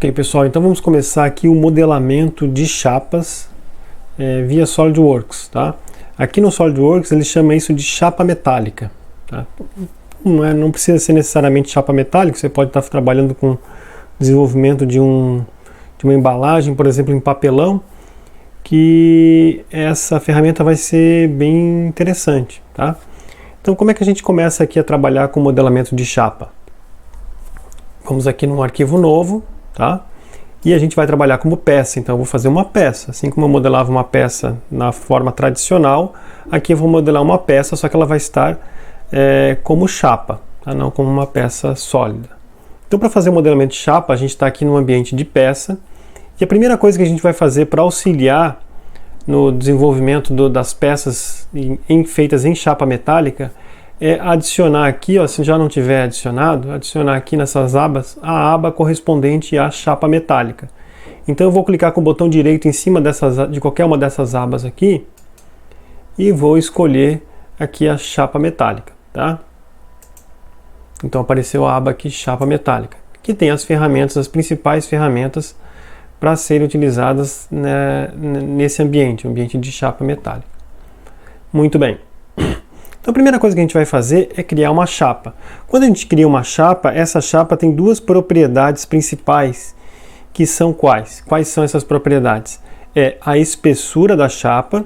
Ok, pessoal, então vamos começar aqui o modelamento de chapas via SolidWorks, tá? Aqui no SolidWorks ele chama isso de chapa metálica, tá? Não precisa ser necessariamente chapa metálica, você pode estar trabalhando com desenvolvimento de uma embalagem, por exemplo, em papelão, que essa ferramenta vai ser bem interessante, tá? Então, como é que a gente começa aqui a trabalhar com modelamento de chapa? Vamos aqui num arquivo novo, tá? E a gente vai trabalhar como peça, então eu vou fazer uma peça. Assim como eu modelava uma peça na forma tradicional, aqui eu vou modelar uma peça, só que ela vai estar como chapa, tá? Não como uma peça sólida. Então, para fazer o modelamento de chapa, a gente está aqui no ambiente de peça, e a primeira coisa que a gente vai fazer para auxiliar no desenvolvimento das peças feitas em chapa metálica é adicionar aqui, ó, se já não tiver adicionado, adicionar aqui nessas abas a aba correspondente à chapa metálica. Então eu vou clicar com o botão direito em cima de qualquer uma dessas abas aqui e vou escolher aqui a chapa metálica, tá? Então apareceu a aba aqui, chapa metálica, que tem as ferramentas, as principais ferramentas para serem utilizadas, né, nesse ambiente de chapa metálica. Muito bem. Então a primeira coisa que a gente vai fazer é criar uma chapa. Quando a gente cria uma chapa, essa chapa tem duas propriedades principais, que são quais? Quais são essas propriedades? É a espessura da chapa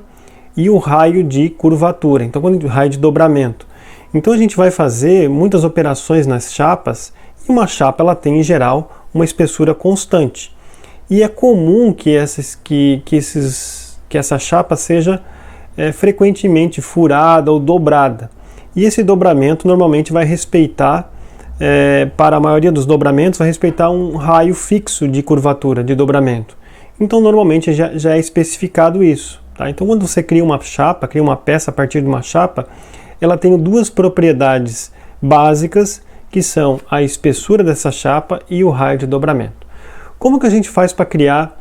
e o raio de curvatura, então o raio de dobramento. Então a gente vai fazer muitas operações nas chapas, e uma chapa ela tem em geral uma espessura constante. E é comum que essa chapa seja frequentemente furada ou dobrada. E esse dobramento normalmente vai respeitar, para a maioria dos dobramentos, vai respeitar um raio fixo de curvatura, de dobramento. Então normalmente já é especificado isso, tá? Então quando você cria uma chapa, cria uma peça a partir de uma chapa, ela tem duas propriedades básicas, que são a espessura dessa chapa e o raio de dobramento. Como que a gente faz para criar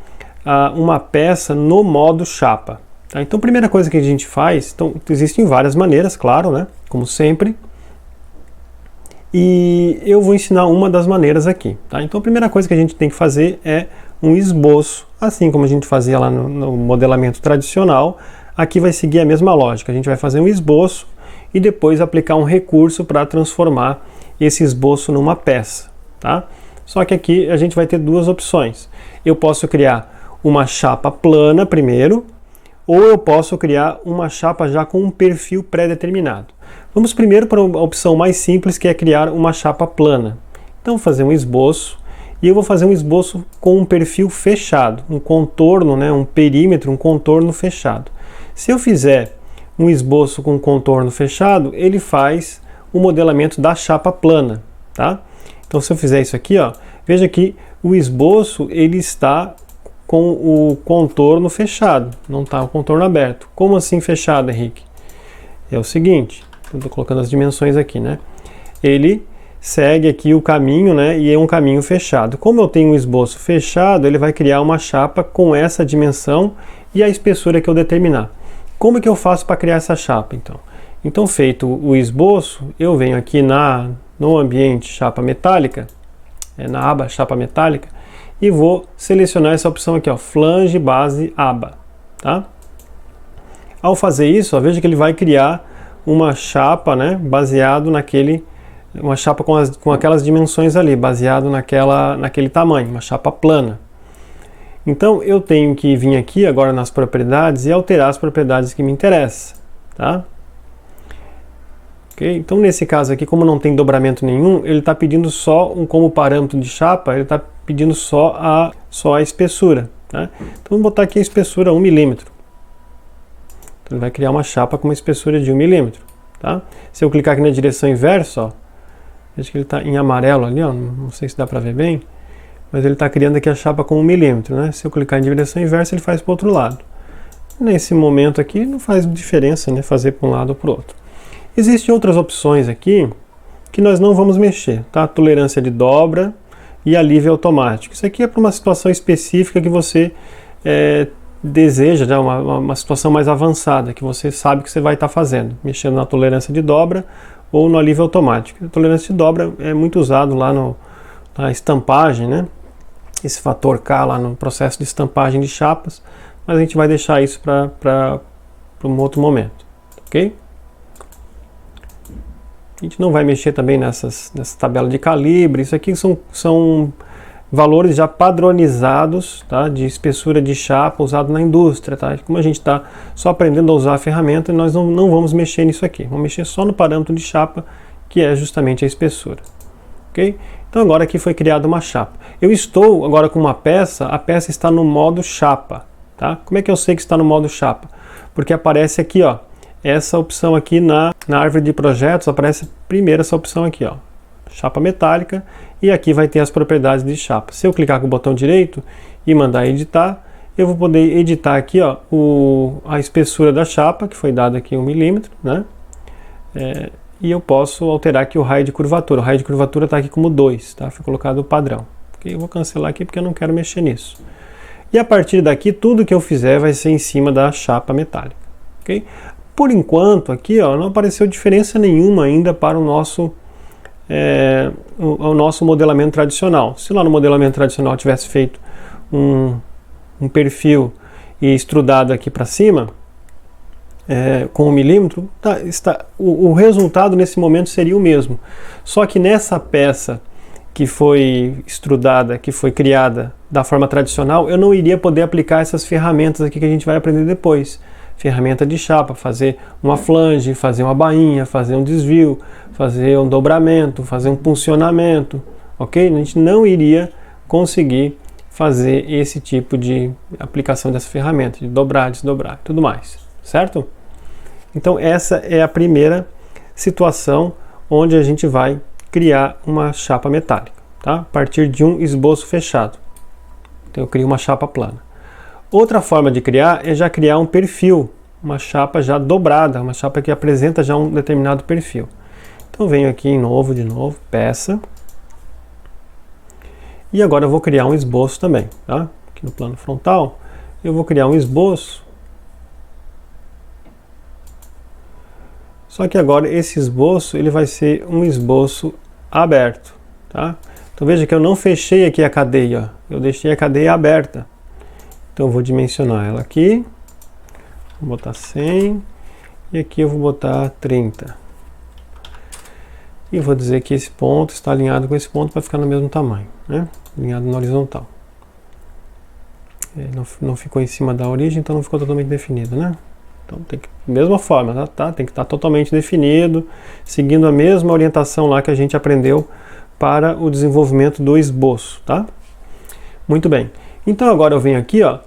uma peça no modo chapa? Tá? Então a primeira coisa que a gente faz, então existem várias maneiras, claro, né? Como sempre. E eu vou ensinar uma das maneiras aqui, tá? Então a primeira coisa que a gente tem que fazer é um esboço, assim como a gente fazia lá no modelamento tradicional. Aqui vai seguir a mesma lógica, a gente vai fazer um esboço e depois aplicar um recurso para transformar esse esboço numa peça, tá? Só que aqui a gente vai ter duas opções. Eu posso criar uma chapa plana primeiro, ou eu posso criar uma chapa já com um perfil pré-determinado. Vamos primeiro para a opção mais simples, que é criar uma chapa plana. Então vou fazer um esboço, e eu vou fazer um esboço com um perfil fechado, um contorno, né, um perímetro, um contorno fechado. Se eu fizer um esboço com contorno fechado, ele faz o modelamento da chapa plana, tá? Então se eu fizer isso aqui, ó, veja que o esboço ele está com o contorno fechado, não está o contorno aberto. Como assim fechado, Henrique? É o seguinte, eu estou colocando as dimensões aqui, né? Ele segue aqui o caminho, né? E é um caminho fechado. Como eu tenho um esboço fechado, ele vai criar uma chapa com essa dimensão e a espessura que eu determinar. Como que eu faço para criar essa chapa, então? Então, feito o esboço, eu venho aqui no ambiente chapa metálica, na aba chapa metálica, e vou selecionar essa opção aqui, ó, flange base aba, tá? Ao fazer isso, ó, veja que ele vai criar uma chapa, né, baseado uma chapa com aquelas dimensões ali, baseado naquele tamanho, uma chapa plana. Então eu tenho que vir aqui agora nas propriedades e alterar as propriedades que me interessam, tá? Okay? Então nesse caso aqui, como não tem dobramento nenhum, ele está pedindo só como parâmetro de chapa, ele está pedindo só a espessura, tá? Então vamos botar aqui a espessura 1 milímetro. Então ele vai criar uma chapa com uma espessura de 1 milímetro, tá? Se eu clicar aqui na direção inversa, ó, veja que ele está em amarelo ali, ó, não sei se dá para ver bem, mas ele está criando aqui a chapa com 1 milímetro, né? Se eu clicar em direção inversa, ele faz para o outro lado. Nesse momento aqui não faz diferença, né, fazer para um lado ou para o outro. Existem outras opções aqui que nós não vamos mexer, tá? Tolerância de dobra e alívio automático. Isso aqui é para uma situação específica que você deseja, né? Uma situação mais avançada, que você sabe que você vai estar fazendo, mexendo na tolerância de dobra ou no alívio automático. A tolerância de dobra é muito usado lá na estampagem, né? esse fator K lá no processo de estampagem de chapas, mas a gente vai deixar isso para um outro momento, ok? A gente não vai mexer também nessa tabela de calibre. Isso aqui são valores já padronizados, tá, de espessura de chapa usado na indústria. Tá? Como a gente está só aprendendo a usar a ferramenta, nós não vamos mexer nisso aqui. Vamos mexer só no parâmetro de chapa, que é justamente a espessura. Okay? Então agora aqui foi criada uma chapa. Eu estou agora com uma peça, a peça está no modo chapa. Tá? Como é que eu sei que está no modo chapa? Porque aparece aqui, ó, essa opção aqui na árvore de projetos, aparece primeiro essa opção aqui, ó, chapa metálica, e aqui vai ter as propriedades de chapa. Se eu clicar com o botão direito e mandar editar, eu vou poder editar aqui, ó, a espessura da chapa, que foi dada aqui 1 milímetro, né? E eu posso alterar aqui o raio de curvatura. O raio de curvatura está aqui como 2, tá? Foi colocado o padrão. Okay? Eu vou cancelar aqui porque eu não quero mexer nisso. E a partir daqui, tudo que eu fizer vai ser em cima da chapa metálica. Okay? Por enquanto, aqui ó, não apareceu diferença nenhuma ainda para o nosso modelamento tradicional. Se lá no modelamento tradicional eu tivesse feito um perfil e extrudado aqui para cima, com 1 milímetro, o resultado nesse momento seria o mesmo. Só que nessa peça que foi extrudada, que foi criada da forma tradicional, eu não iria poder aplicar essas ferramentas aqui que a gente vai aprender depois. Ferramenta de chapa, fazer uma flange, fazer uma bainha, fazer um desvio, fazer um dobramento, fazer um puncionamento, ok? A gente não iria conseguir fazer esse tipo de aplicação dessa ferramenta, de dobrar, desdobrar, tudo mais, certo? Então essa é a primeira situação onde a gente vai criar uma chapa metálica, tá? A partir de um esboço fechado. Então eu crio uma chapa plana. Outra forma de criar é já criar um perfil, uma chapa já dobrada, uma chapa que apresenta já um determinado perfil. Então venho aqui de novo, peça. E agora eu vou criar um esboço também, tá? Aqui no plano frontal, eu vou criar um esboço. Só que agora esse esboço, ele vai ser um esboço aberto, tá? Então veja que eu não fechei aqui a cadeia, ó. Eu deixei a cadeia aberta. Então eu vou dimensionar ela aqui, vou botar 100 e aqui eu vou botar 30. E vou dizer que esse ponto está alinhado com esse ponto para ficar no mesmo tamanho, né? Alinhado na horizontal. Não ficou em cima da origem, então não ficou totalmente definido, né? Então tem que, mesma forma, tá? Tem que estar totalmente definido, seguindo a mesma orientação lá que a gente aprendeu para o desenvolvimento do esboço, tá? Muito bem. Então agora eu venho aqui, ó,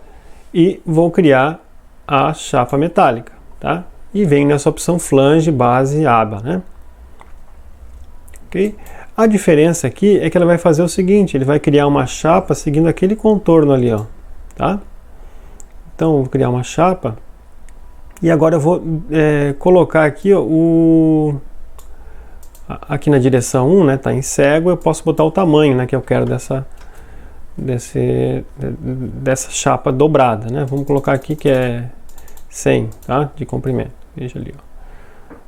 e vou criar a chapa metálica, tá? E venho nessa opção flange, base, aba, né? Ok? A diferença aqui é que ela vai fazer o seguinte, ele vai criar uma chapa seguindo aquele contorno ali, ó, tá? Então eu vou criar uma chapa e agora eu vou colocar aqui, ó, aqui na direção 1, né? Tá em cego, eu posso botar o tamanho, né, que eu quero dessa chapa dobrada, né? Vamos colocar aqui que é 100, tá? De comprimento. Veja ali, ó.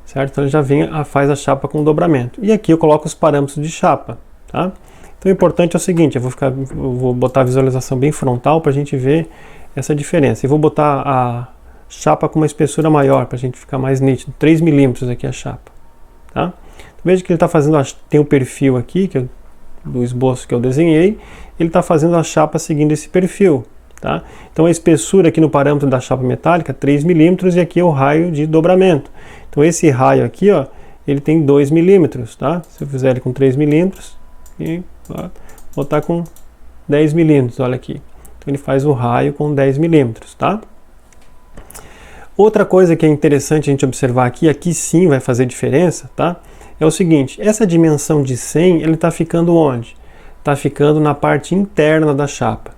Certo? Então ele já faz a chapa com dobramento. E aqui eu coloco os parâmetros de chapa, tá? Então o importante é o seguinte, eu vou botar a visualização bem frontal para a gente ver essa diferença. E vou botar a chapa com uma espessura maior para a gente ficar mais nítido. 3 milímetros aqui a chapa, tá? Então, veja que ele está fazendo, tem um perfil aqui, do esboço que eu desenhei, ele está fazendo a chapa seguindo esse perfil, tá? Então a espessura aqui no parâmetro da chapa metálica, 3 milímetros, e aqui é o raio de dobramento. Então esse raio aqui, ó, ele tem 2 milímetros, tá? Se eu fizer ele com 3 milímetros, e ó, botar com 10 milímetros, olha aqui. Então ele faz o raio com 10 milímetros, tá? Outra coisa que é interessante a gente observar aqui sim vai fazer diferença, tá? É o seguinte, essa dimensão de 100, ele está ficando onde? Está ficando na parte interna da chapa.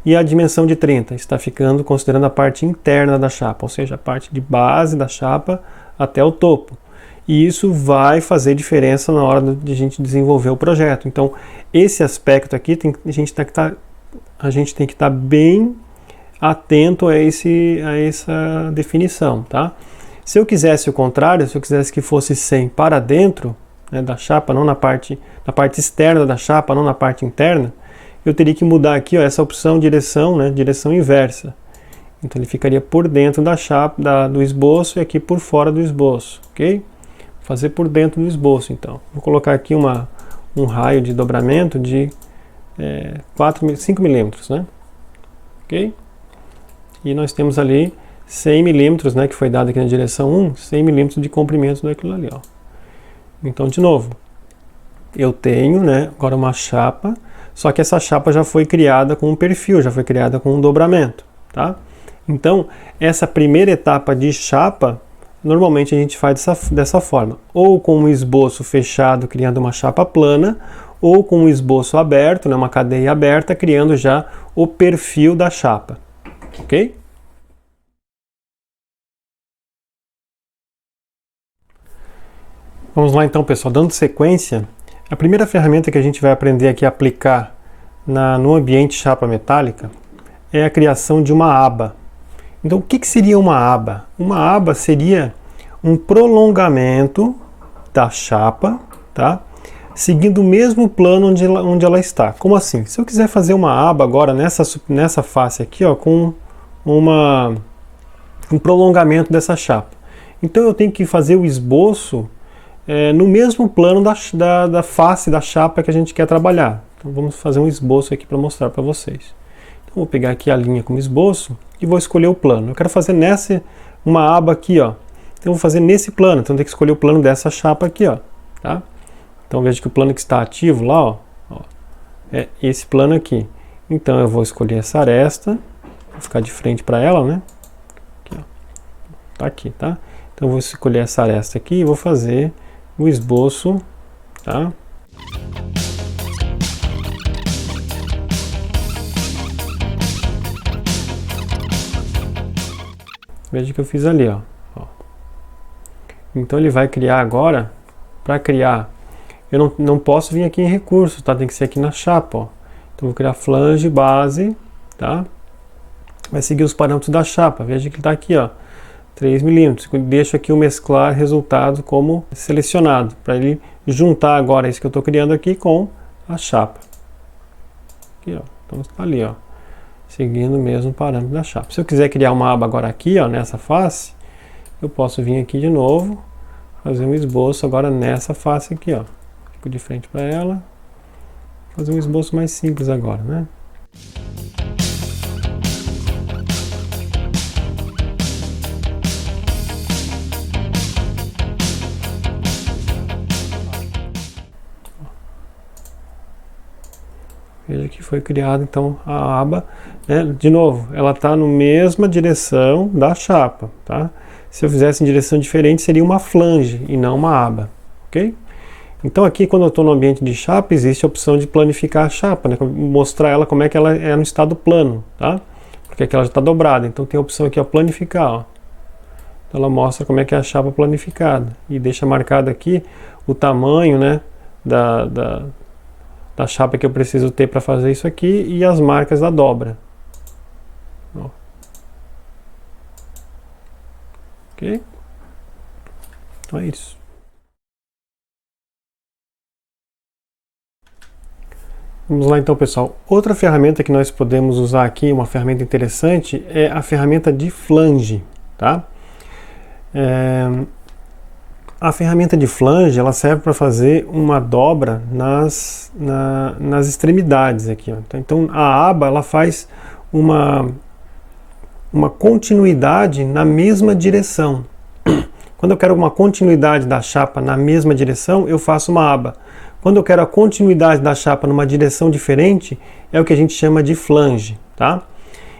E a dimensão de 30 está ficando considerando a parte interna da chapa, ou seja, a parte de base da chapa até o topo. E isso vai fazer diferença na hora de a gente desenvolver o projeto. Então, esse aspecto aqui, a gente tem que estar bem atento a essa definição, tá? Se eu quisesse o contrário, se eu quisesse que fosse 100 para dentro, né, da chapa, não na parte externa da chapa, não na parte interna, eu teria que mudar aqui, ó, essa opção direção, né, direção inversa. Então ele ficaria por dentro da chapa, do esboço e aqui por fora do esboço, ok? Vou fazer por dentro do esboço, então. Vou colocar aqui um raio de dobramento de 5 milímetros, né? Ok? E nós temos ali 100 milímetros, né, que foi dado aqui na direção 1, 100 milímetros de comprimento daquilo ali, ó. Então, de novo, eu tenho, né, agora uma chapa, só que essa chapa já foi criada com um perfil, já foi criada com um dobramento, tá? Então, essa primeira etapa de chapa, normalmente a gente faz dessa forma, ou com um esboço fechado, criando uma chapa plana, ou com um esboço aberto, né, uma cadeia aberta, criando já o perfil da chapa, ok? Vamos lá então, pessoal, dando sequência, a primeira ferramenta que a gente vai aprender aqui a aplicar no ambiente chapa metálica é a criação de uma aba. Então, o que seria uma aba? Uma aba seria um prolongamento da chapa, tá? Seguindo o mesmo plano onde ela está. Como assim? Se eu quiser fazer uma aba agora nessa face aqui, ó, com um prolongamento dessa chapa. Então eu tenho que fazer o esboço no mesmo plano da face da chapa que a gente quer trabalhar. Então vamos fazer um esboço aqui para mostrar para vocês. Então vou pegar aqui a linha como esboço e vou escolher o plano. Eu quero fazer uma aba aqui, ó. Então eu vou fazer nesse plano, então eu tenho que escolher o plano dessa chapa aqui, ó, tá? Então veja que o plano que está ativo lá, ó, é esse plano aqui. Então eu vou escolher essa aresta, vou ficar de frente para ela, né? Aqui, ó. Tá aqui, tá? Então eu vou escolher essa aresta aqui e vou fazer o esboço, tá? Veja que eu fiz ali, ó. Então ele vai criar agora, para criar, eu não posso vir aqui em recursos, tá? Tem que ser aqui na chapa, ó. Então vou criar flange base, tá? Vai seguir os parâmetros da chapa, veja que ele está aqui, ó, 3 milímetros. Deixo aqui o mesclar resultado como selecionado, para ele juntar agora isso que eu estou criando aqui com a chapa. Aqui, ó, então está ali, ó, seguindo o mesmo parâmetro da chapa. Se eu quiser criar uma aba agora aqui, ó, nessa face, eu posso vir aqui de novo, fazer um esboço agora nessa face aqui, ó. Fico de frente para ela, fazer um esboço mais simples agora, né? Veja que foi criada então a aba, né? De novo, ela está na mesma direção da chapa, tá? Se eu fizesse em direção diferente, seria uma flange e não uma aba, ok? Então aqui, quando eu estou no ambiente de chapa, existe a opção de planificar a chapa, né? Mostrar ela como é que ela é no estado plano, tá? Porque aqui ela já está dobrada, então tem a opção aqui, ó, planificar, ó. Então ela mostra como é que é a chapa planificada e deixa marcado aqui o tamanho, né, da chapa que eu preciso ter para fazer isso aqui e as marcas da dobra. Ó. Ok? Então é isso. Vamos lá então, pessoal. Outra ferramenta que nós podemos usar aqui, uma ferramenta interessante, é a ferramenta de flange, tá? A ferramenta de flange, ela serve para fazer uma dobra nas extremidades aqui, ó. Então a aba, ela faz uma continuidade na mesma direção. Quando eu quero uma continuidade da chapa na mesma direção, eu faço uma aba. Quando eu quero a continuidade da chapa numa direção diferente, é o que a gente chama de flange, tá?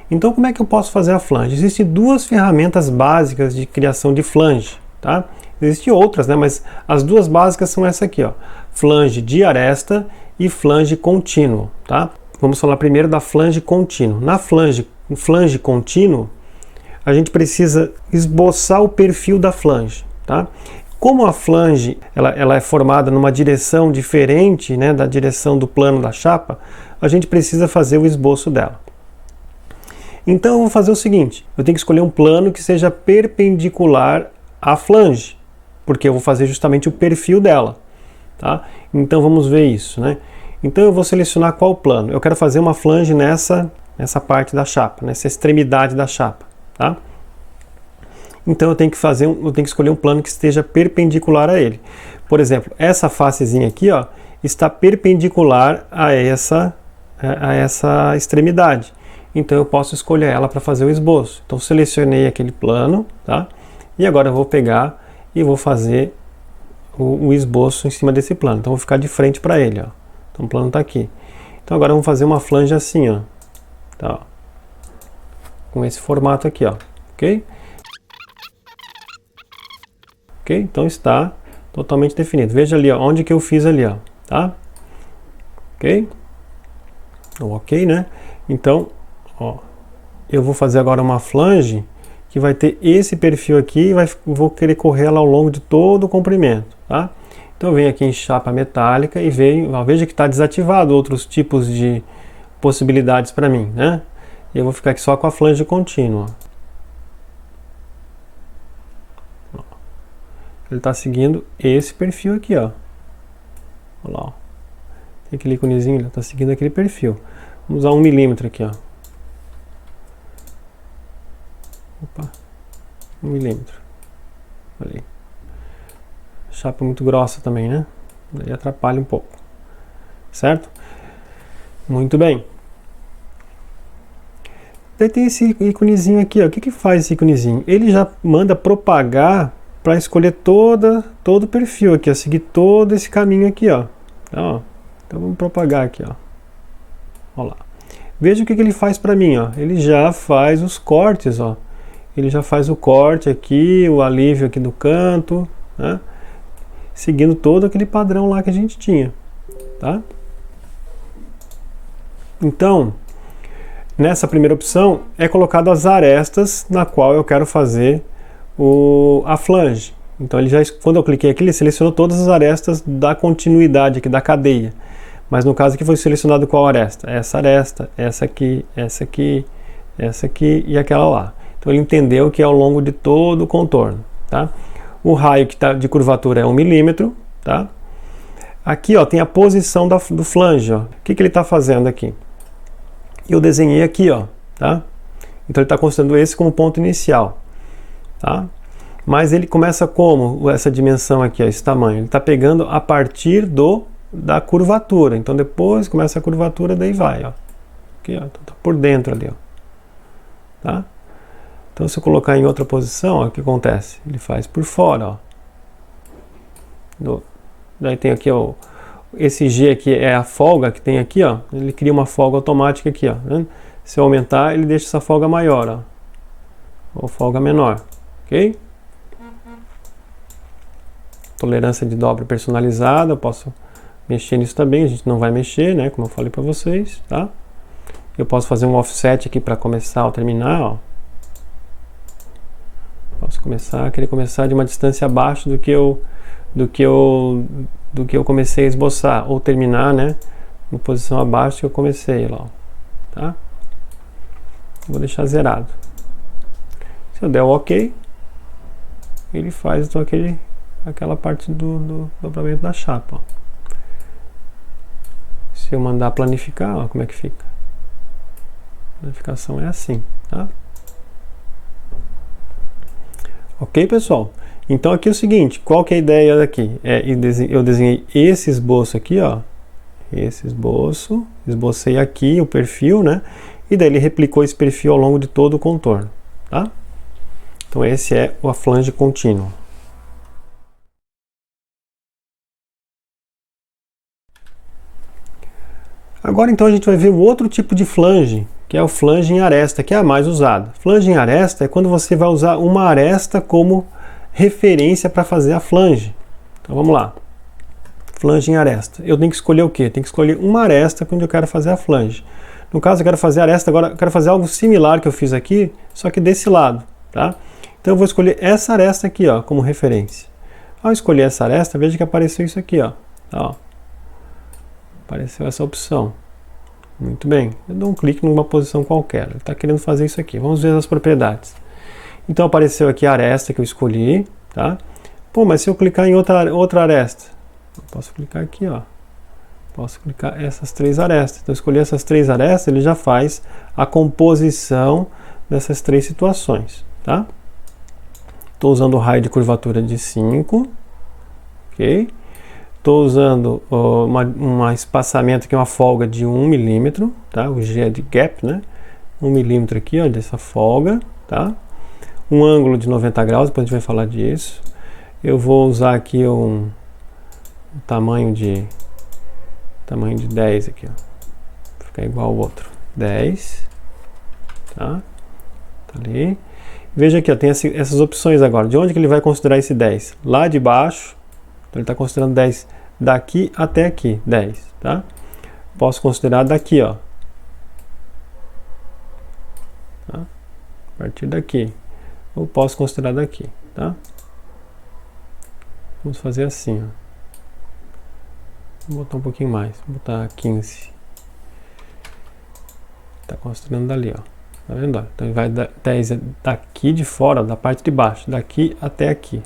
Então como é que eu posso fazer a flange? Existem duas ferramentas básicas de criação de flange, tá? Existem outras, né? Mas as duas básicas são essa aqui, ó. Flange de aresta e flange contínuo, tá? Vamos falar primeiro da flange contínuo. Na flange contínuo, a gente precisa esboçar o perfil da flange, tá? Como a flange ela é formada numa direção diferente, né, da direção do plano da chapa, a gente precisa fazer o esboço dela. Então eu vou fazer o seguinte, eu tenho que escolher um plano que seja perpendicular à flange, porque eu vou fazer justamente o perfil dela, tá? Então vamos ver isso, né? Então eu vou selecionar qual plano. Eu quero fazer uma flange nessa parte da chapa, nessa extremidade da chapa, tá? Então eu tenho que escolher um plano que esteja perpendicular a ele. Por exemplo, essa facezinha aqui, ó, está perpendicular a essa extremidade. Então eu posso escolher ela para fazer o esboço. Então selecionei aquele plano, tá? E agora eu vou pegar e vou fazer o esboço em cima desse plano. Então eu vou ficar de frente para ele, ó. Então o plano está aqui. Então agora vamos fazer uma flange assim, ó. Tá, ó. Com esse formato aqui, ó. Ok? Ok? Então está totalmente definido. Veja ali, ó, onde que eu fiz ali, ó. Tá? Ok? Ok, né? Então, ó, eu vou fazer agora uma flange que vai ter esse perfil aqui e vou querer correr ela ao longo de todo o comprimento, tá? Então eu venho aqui em chapa metálica e veja que está desativado outros tipos de possibilidades para mim, né? E eu vou ficar aqui só com a flange contínua. Ele está seguindo esse perfil aqui, ó. Olha lá, ó. Tem aquele íconezinho, ele está seguindo aquele perfil. Vamos usar 1 milímetro aqui, ó. Opa, 1 milímetro. Ali. Chapa muito grossa também, né? Daí atrapalha um pouco. Certo? Muito bem. Daí tem esse íconezinho aqui, ó. O que que faz esse íconezinho? Ele já manda propagar para escolher todo o perfil aqui, ó. Seguir todo esse caminho aqui, ó. Então vamos propagar aqui, ó. Olha lá. Veja o que que ele faz para mim, ó. Ele já faz os cortes, ó. Ele já faz o corte aqui, o alívio aqui do canto, né? Seguindo todo aquele padrão lá que a gente tinha, tá? Então, nessa primeira opção é colocado as arestas na qual eu quero fazer a flange. Então quando eu cliquei aqui, ele selecionou todas as arestas da continuidade aqui da cadeia. Mas no caso aqui foi selecionado qual aresta? Essa aresta, essa aqui, essa aqui, essa aqui e aquela lá. Então ele entendeu que é ao longo de todo o contorno, tá? O raio que está de curvatura é 1 milímetro, tá? Aqui, ó, tem a posição do flange, ó. O que que ele está fazendo aqui? Eu desenhei aqui, ó, tá? Então ele está considerando esse como ponto inicial, tá? Mas ele começa como essa dimensão aqui, ó, esse tamanho? Ele está pegando a partir da curvatura. Então depois começa a curvatura, daí vai, ó. Aqui, ó, tá por dentro ali, ó. Tá? Então se eu colocar em outra posição, ó, o que acontece? Ele faz por fora, ó. Daí tem aqui, ó, esse G aqui é a folga que tem aqui, ó. Ele cria uma folga automática aqui, ó. Né? Se eu aumentar, ele deixa essa folga maior, ó. Ou folga menor, ok? Tolerância de dobra personalizada, eu posso mexer nisso também, a gente não vai mexer, né? Como eu falei para vocês, tá? Eu posso fazer um offset aqui para começar ou terminar, ó. Posso querer começar de uma distância abaixo do que eu comecei a esboçar, ou terminar, né, em posição abaixo que eu comecei lá, ó, tá? Vou deixar zerado. Se eu der o OK, ele faz então aquela parte do dobramento da chapa, ó. Se eu mandar planificar, ó, como é que fica? A planificação é assim, tá? Ok, pessoal? Então aqui é o seguinte, qual que é a ideia daqui? Eu desenhei esse esboço aqui, ó. Esse esboço, esbocei aqui o perfil, né? E daí ele replicou esse perfil ao longo de todo o contorno, tá? Então esse é a flange contínua. Agora então a gente vai ver o outro tipo de flange, que é o flange em aresta, que é a mais usada. Flange em aresta é quando você vai usar uma aresta como referência para fazer a flange. Então vamos lá. Flange em aresta. Eu tenho que escolher o quê? Tenho que escolher uma aresta onde eu quero fazer a flange. No caso eu quero fazer a aresta, agora eu quero fazer algo similar que eu fiz aqui, só que desse lado, tá? Então eu vou escolher essa aresta aqui, ó, como referência. Ao escolher essa aresta, veja que apareceu isso aqui, ó. Ó. Apareceu essa opção. Muito bem. Eu dou um clique numa posição qualquer. Ele está querendo fazer isso aqui. Vamos ver as propriedades. Então apareceu aqui a aresta que eu escolhi, tá? Pô, mas se eu clicar em outra aresta, eu posso clicar aqui, ó. Posso clicar essas 3 arestas. Então, escolher essas 3 arestas, ele já faz a composição dessas 3 situações, tá? Estou usando o raio de curvatura de 5, ok? Estou usando um espaçamento aqui, uma folga de 1 milímetro, tá? O G é de gap, né? 1 milímetro aqui, ó, dessa folga, tá? Um ângulo de 90 graus, depois a gente vai falar disso. Eu vou usar aqui um tamanho de 10 aqui, ó. Ficar igual ao outro. 10, tá? Tá ali. Veja aqui, ó, tem essas opções agora. De onde que ele vai considerar esse 10? Lá de baixo. Então ele está considerando 10 daqui até aqui, 10, tá? Posso considerar daqui, ó. Tá? A partir daqui. Ou posso considerar daqui, tá? Vamos fazer assim, ó. Vou botar um pouquinho mais, vou botar 15. Tá considerando dali, ó. Tá vendo? Então ele vai dar 10 daqui de fora, da parte de baixo, daqui até aqui.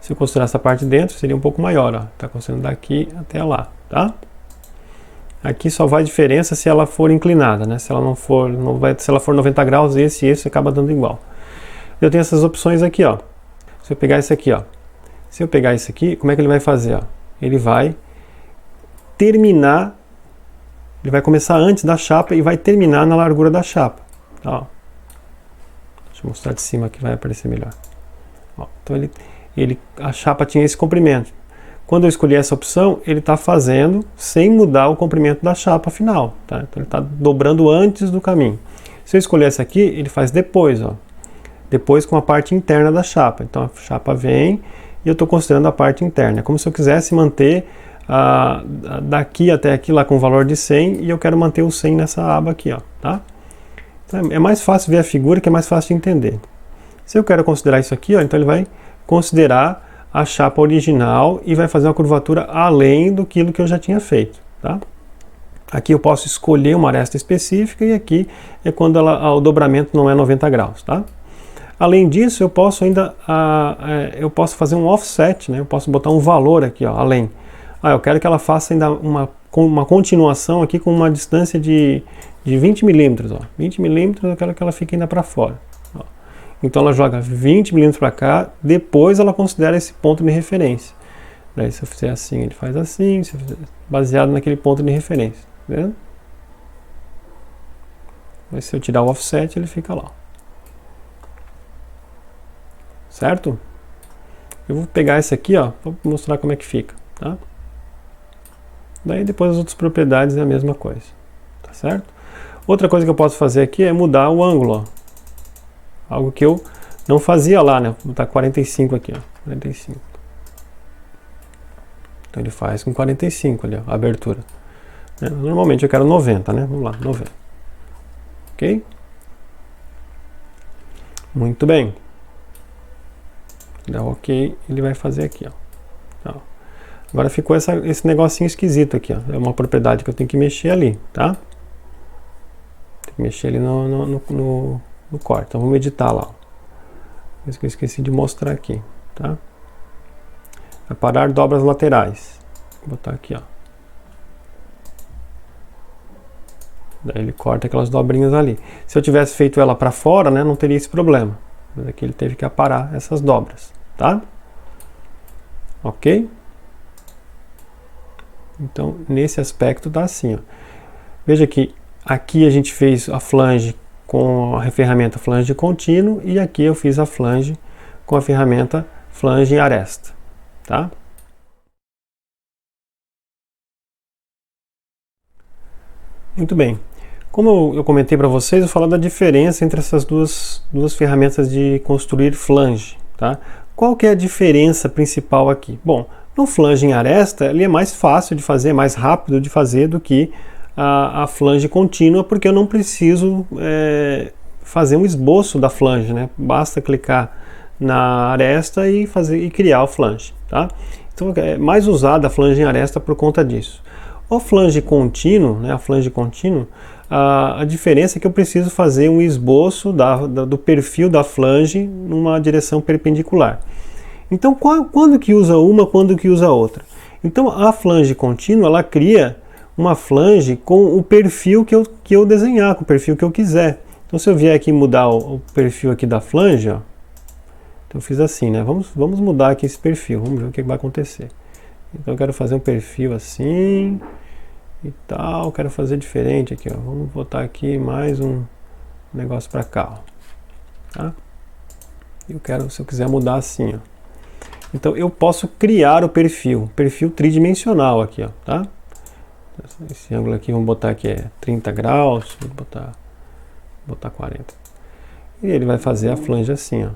Se eu considerar essa parte de dentro, seria um pouco maior, ó. Tá considerando daqui até lá, tá? Aqui só vai diferença se ela for inclinada, né? Se ela não for, se ela for 90 graus, esse acaba dando igual. Eu tenho essas opções aqui, ó. Se eu pegar esse aqui, ó. Se eu pegar esse aqui, como é que ele vai fazer, ó? Ele vai terminar, ele vai começar antes da chapa e vai terminar na largura da chapa. Ó. Deixa eu mostrar de cima que vai aparecer melhor. Ó. Então a chapa tinha esse comprimento. Quando eu escolhi essa opção, ele está fazendo sem mudar o comprimento da chapa final, tá? Então ele está dobrando antes do caminho. Se eu escolher essa aqui, ele faz depois, ó. Depois com a parte interna da chapa. Então a chapa vem e eu estou considerando a parte interna. É como se eu quisesse manter daqui até aqui lá com o valor de 100 e eu quero manter o 100 nessa aba aqui, ó, tá? Então é mais fácil ver a figura, que é mais fácil de entender. Se eu quero considerar isso aqui, ó, então ele vai considerar a chapa original e vai fazer uma curvatura além do que eu já tinha feito, tá? Aqui eu posso escolher uma aresta específica e aqui é quando o dobramento não é 90 graus, tá? Além disso, eu posso ainda fazer um offset, né? Eu posso botar um valor aqui, ó, além. Eu quero que ela faça ainda uma continuação aqui com uma distância de 20 milímetros, ó. 20 milímetros eu quero que ela fique ainda para fora. Ó. Então ela joga 20 milímetros para cá, depois ela considera esse ponto de referência. Daí se eu fizer assim, ele faz assim, se eu fizer, baseado naquele ponto de referência. Tá vendo? Mas se eu tirar o offset, ele fica lá. Certo? Eu vou pegar esse aqui, ó, para mostrar como é que fica, tá? Daí depois as outras propriedades é a mesma coisa, tá certo? Outra coisa que eu posso fazer aqui é mudar o ângulo, ó. Algo que eu não fazia lá, né? Vou botar 45 aqui, ó, 45. Então ele faz com 45 ali, ó, a abertura. Normalmente eu quero 90, né? Vamos lá, 90. Ok? Muito bem. Dá ok, ele vai fazer aqui, ó. Agora ficou esse negocinho esquisito aqui, ó. É uma propriedade que eu tenho que mexer ali, tá? Tem que mexer ali no corte. Então vamos editar lá, ó. Isso que eu esqueci de mostrar aqui, tá? Aparar dobras laterais. Vou botar aqui, ó. Daí ele corta aquelas dobrinhas ali. Se eu tivesse feito ela para fora, né, não teria esse problema. Mas aqui ele teve que aparar essas dobras, tá? Ok? Então, nesse aspecto tá assim, ó. Veja que aqui a gente fez a flange com a ferramenta flange contínuo e aqui eu fiz a flange com a ferramenta flange aresta, tá? Muito bem. Como eu comentei para vocês, eu vou falar da diferença entre essas duas ferramentas de construir flange, tá? Qual que é a diferença principal aqui? Bom, no flange em aresta, ele é mais fácil de fazer, mais rápido de fazer do que a flange contínua, porque eu não preciso fazer um esboço da flange, né? Basta clicar na aresta e criar o flange, tá? Então é mais usada a flange em aresta por conta disso. O flange contínuo, né? A flange contínuo, a diferença é que eu preciso fazer um esboço do perfil da flange numa direção perpendicular. Então, quando que usa uma, quando que usa outra? Então, a flange contínua, ela cria uma flange com o perfil que eu desenhar, com o perfil que eu quiser. Então se eu vier aqui mudar o perfil aqui da flange, ó, então eu fiz assim, né? Vamos mudar aqui esse perfil, vamos ver o que vai acontecer. Então eu quero fazer um perfil assim e tal, quero fazer diferente aqui, ó. Vamos botar aqui mais um negócio para cá, ó, tá? Eu quero, se eu quiser mudar assim, ó. Então eu posso criar o perfil tridimensional aqui, ó, tá? Esse ângulo aqui, vamos botar aqui 30 graus, vou botar 40. E ele vai fazer a flange assim,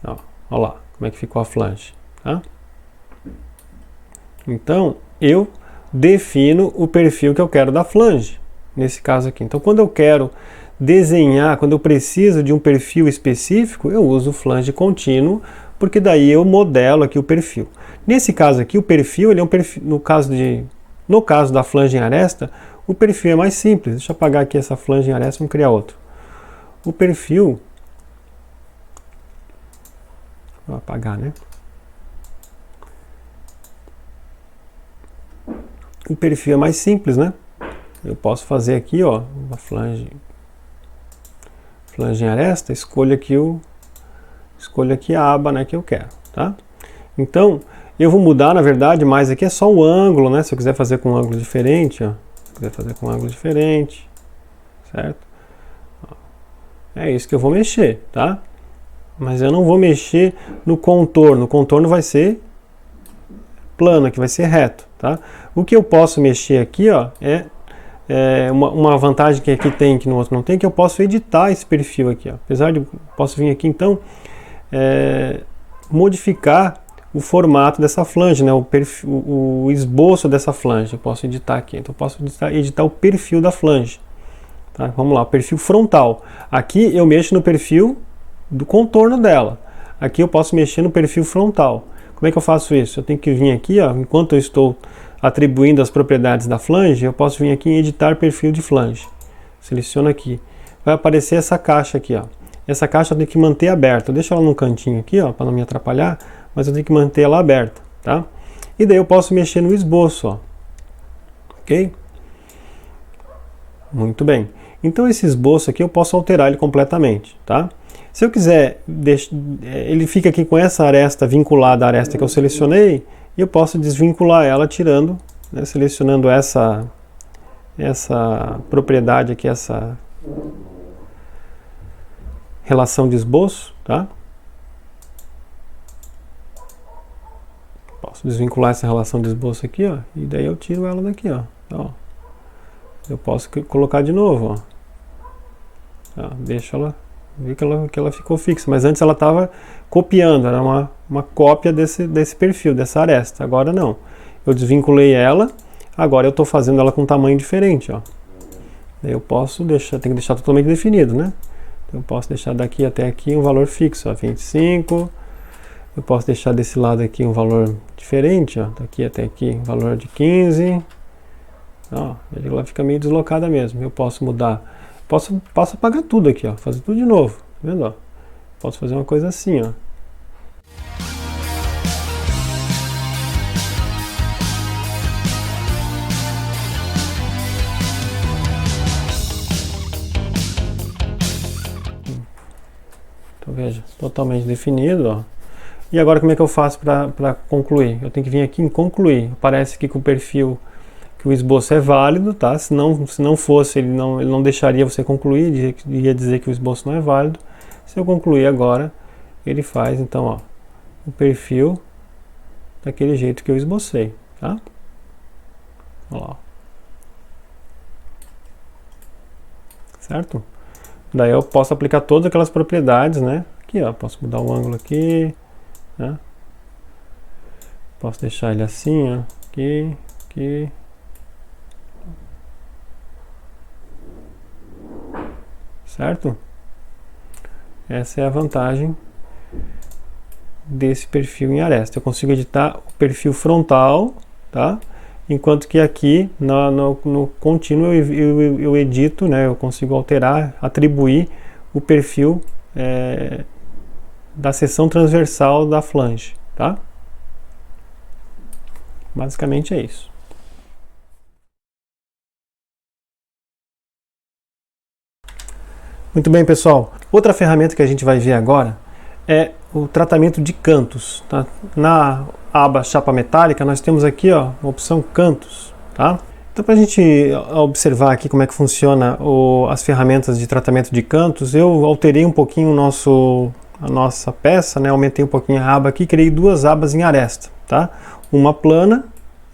ó. Ó lá, como é que ficou a flange, tá? Então, eu defino o perfil que eu quero da flange, nesse caso aqui. Então, quando eu quero desenhar, quando eu preciso de um perfil específico, eu uso o flange contínuo, porque daí eu modelo aqui o perfil. Nesse caso aqui, o perfil, ele é um perfil, no caso da flange em aresta, o perfil é mais simples. Deixa eu apagar aqui essa flange em aresta, vamos criar outro. O perfil, vou apagar, né? O perfil é mais simples, né? Eu posso fazer aqui, ó, uma flange em aresta, escolho aqui a aba, né, que eu quero, tá? Então, eu vou mudar, na verdade, mas aqui é só o ângulo, né? Se eu quiser fazer com um ângulo diferente, ó, se eu quiser fazer com um ângulo diferente, certo? É isso que eu vou mexer, tá? Mas eu não vou mexer no contorno. O contorno vai ser plano, aqui vai ser reto, tá? O que eu posso mexer aqui, ó, uma vantagem que aqui tem, que no outro não tem, que eu posso editar esse perfil aqui, ó. Apesar de posso vir aqui então modificar o formato dessa flange, né? O esboço dessa flange. Eu posso editar aqui, então eu posso editar o perfil da flange. Tá? Vamos lá, o perfil frontal. Aqui eu mexo no perfil do contorno dela. Aqui eu posso mexer no perfil frontal. Como é que eu faço isso? Eu tenho que vir aqui, ó, enquanto eu estou atribuindo as propriedades da flange, eu posso vir aqui em editar perfil de flange. Seleciono aqui. Vai aparecer essa caixa aqui, ó. Essa caixa eu tenho que manter aberta. Eu deixo ela num cantinho aqui, ó, para não me atrapalhar, mas eu tenho que manter ela aberta, tá? E daí eu posso mexer no esboço, ó. Ok? Muito bem. Então esse esboço aqui eu posso alterar ele completamente, tá? Se eu quiser, ele fica aqui com essa aresta vinculada à aresta que eu selecionei, e eu posso desvincular ela tirando, né, selecionando essa propriedade aqui, essa relação de esboço, tá? Posso desvincular essa relação de esboço aqui, ó, e daí eu tiro ela daqui, ó. Eu posso colocar de novo, ó. Deixa ela, vi que ela ficou fixa, mas antes ela estava copiando, era uma cópia desse perfil, dessa aresta. Agora não, eu desvinculei ela, agora eu estou fazendo ela com um tamanho diferente, ó. Eu posso deixar, tem que deixar totalmente definido, né? Eu posso deixar daqui até aqui um valor fixo, ó, 25. Eu posso deixar desse lado aqui um valor diferente, ó, daqui até aqui um valor de 15. Ó, ela fica meio deslocada mesmo. Eu posso mudar, posso apagar tudo aqui, ó, fazer tudo de novo, tá vendo? Ó? Posso fazer uma coisa assim, ó. Então veja, totalmente definido, ó. E agora como é que eu faço para concluir? Eu tenho que vir aqui em concluir. Aparece aqui com o perfil que o esboço é válido, tá? Se não fosse, ele não deixaria você concluir, ia dizer que o esboço não é válido. Se eu concluir agora, ele faz, então, ó, o perfil daquele jeito que eu esbocei, tá? Olha lá. Certo? Daí eu posso aplicar todas aquelas propriedades, né? Aqui, ó, posso mudar o ângulo aqui, né? Posso deixar ele assim, ó, aqui. Certo? Essa é a vantagem desse perfil em aresta. Eu consigo editar o perfil frontal, tá? Enquanto que aqui no contínuo eu edito, né? Eu consigo alterar, atribuir o perfil da seção transversal da flange, tá? Basicamente é isso. Muito bem, pessoal. Outra ferramenta que a gente vai ver agora é o tratamento de cantos. Tá? Na aba chapa metálica, nós temos aqui a opção cantos. Tá? Então, para a gente observar aqui como é que funciona as ferramentas de tratamento de cantos, eu alterei um pouquinho a nossa peça, né? Aumentei um pouquinho a aba aqui, criei duas abas em aresta. Tá? Uma plana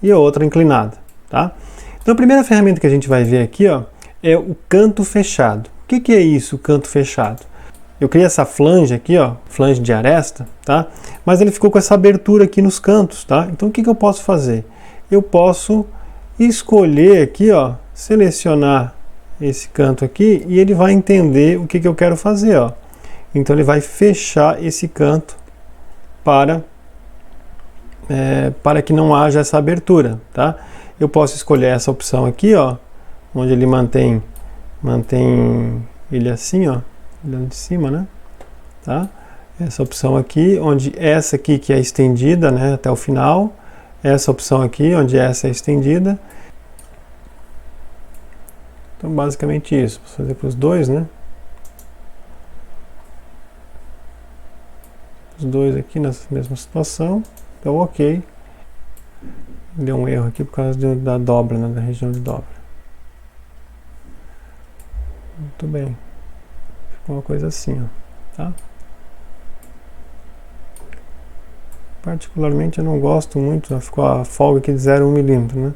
e a outra inclinada. Tá? Então, a primeira ferramenta que a gente vai ver aqui é o canto fechado. O que é isso, canto fechado? Eu criei essa flange aqui, flange de aresta, tá? Mas ele ficou com essa abertura aqui nos cantos, tá? Então o que eu posso fazer? Eu posso escolher aqui, selecionar esse canto aqui e ele vai entender o que eu quero fazer, Então ele vai fechar esse canto para que não haja essa abertura, tá? Eu posso escolher essa opção aqui, onde ele mantém ele assim, olhando de cima, né? Tá? Essa opção aqui, onde essa aqui que é estendida, né, até o final, essa opção aqui, onde essa é estendida. Então, basicamente isso. Vou fazer para os dois, né? Os dois aqui nessa mesma situação. Então, ok. Deu um erro aqui por causa da dobra, né, da região de dobra. Muito bem. Ficou uma coisa assim, tá? Particularmente eu não gosto muito, ficou a folga aqui de 0,1 milímetro, né?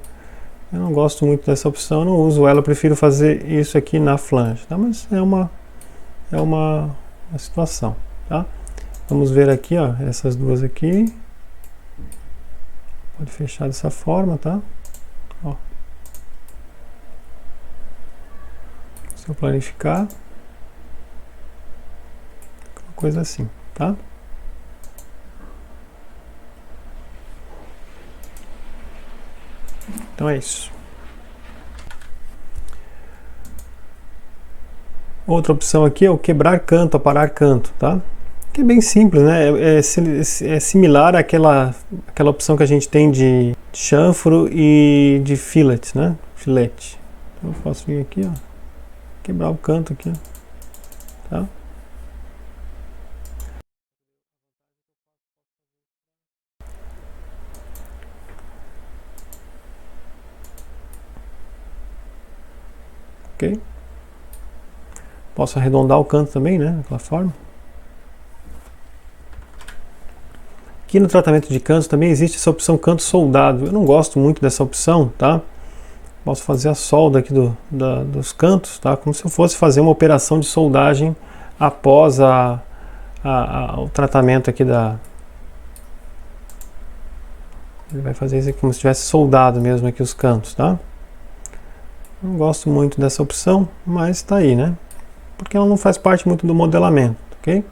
Eu não gosto muito dessa opção, eu não uso ela, eu prefiro fazer isso aqui na flange, tá? Mas é uma situação, tá? Vamos ver aqui, essas duas aqui. Pode fechar dessa forma, tá? Se eu planificar, uma coisa assim, tá? Então é isso. Outra opção aqui é o quebrar canto, aparar canto, tá? Que é bem simples, né? É similar àquela opção que a gente tem de chanfro e de fillet, né? Filete. Então eu posso vir aqui, quebrar o canto aqui, tá? Ok? Posso arredondar o canto também, né? Daquela forma. Aqui no tratamento de cantos também existe essa opção canto soldado. Eu não gosto muito dessa opção, tá? Posso fazer a solda aqui dos cantos, tá? Como se eu fosse fazer uma operação de soldagem após o tratamento aqui Ele vai fazer isso aqui como se tivesse soldado mesmo aqui os cantos, tá? Não gosto muito dessa opção, mas está aí, né? Porque ela não faz parte muito do modelamento, ok?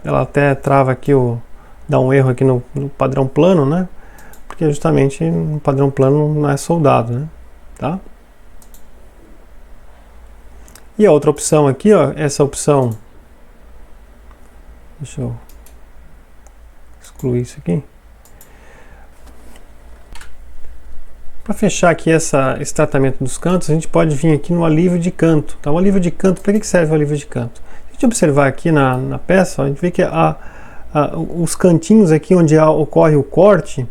Ela até trava aqui, dá um erro aqui no padrão plano, né? Porque justamente no padrão plano não é soldado, né? Tá? E a outra opção aqui, essa opção, deixa eu excluir isso aqui. Para fechar aqui esse tratamento dos cantos, a gente pode vir aqui no alívio de canto. Tá? O alívio de canto, para que serve o alívio de canto? Se a gente observar aqui na peça, a gente vê que os cantinhos aqui onde ocorre o corte,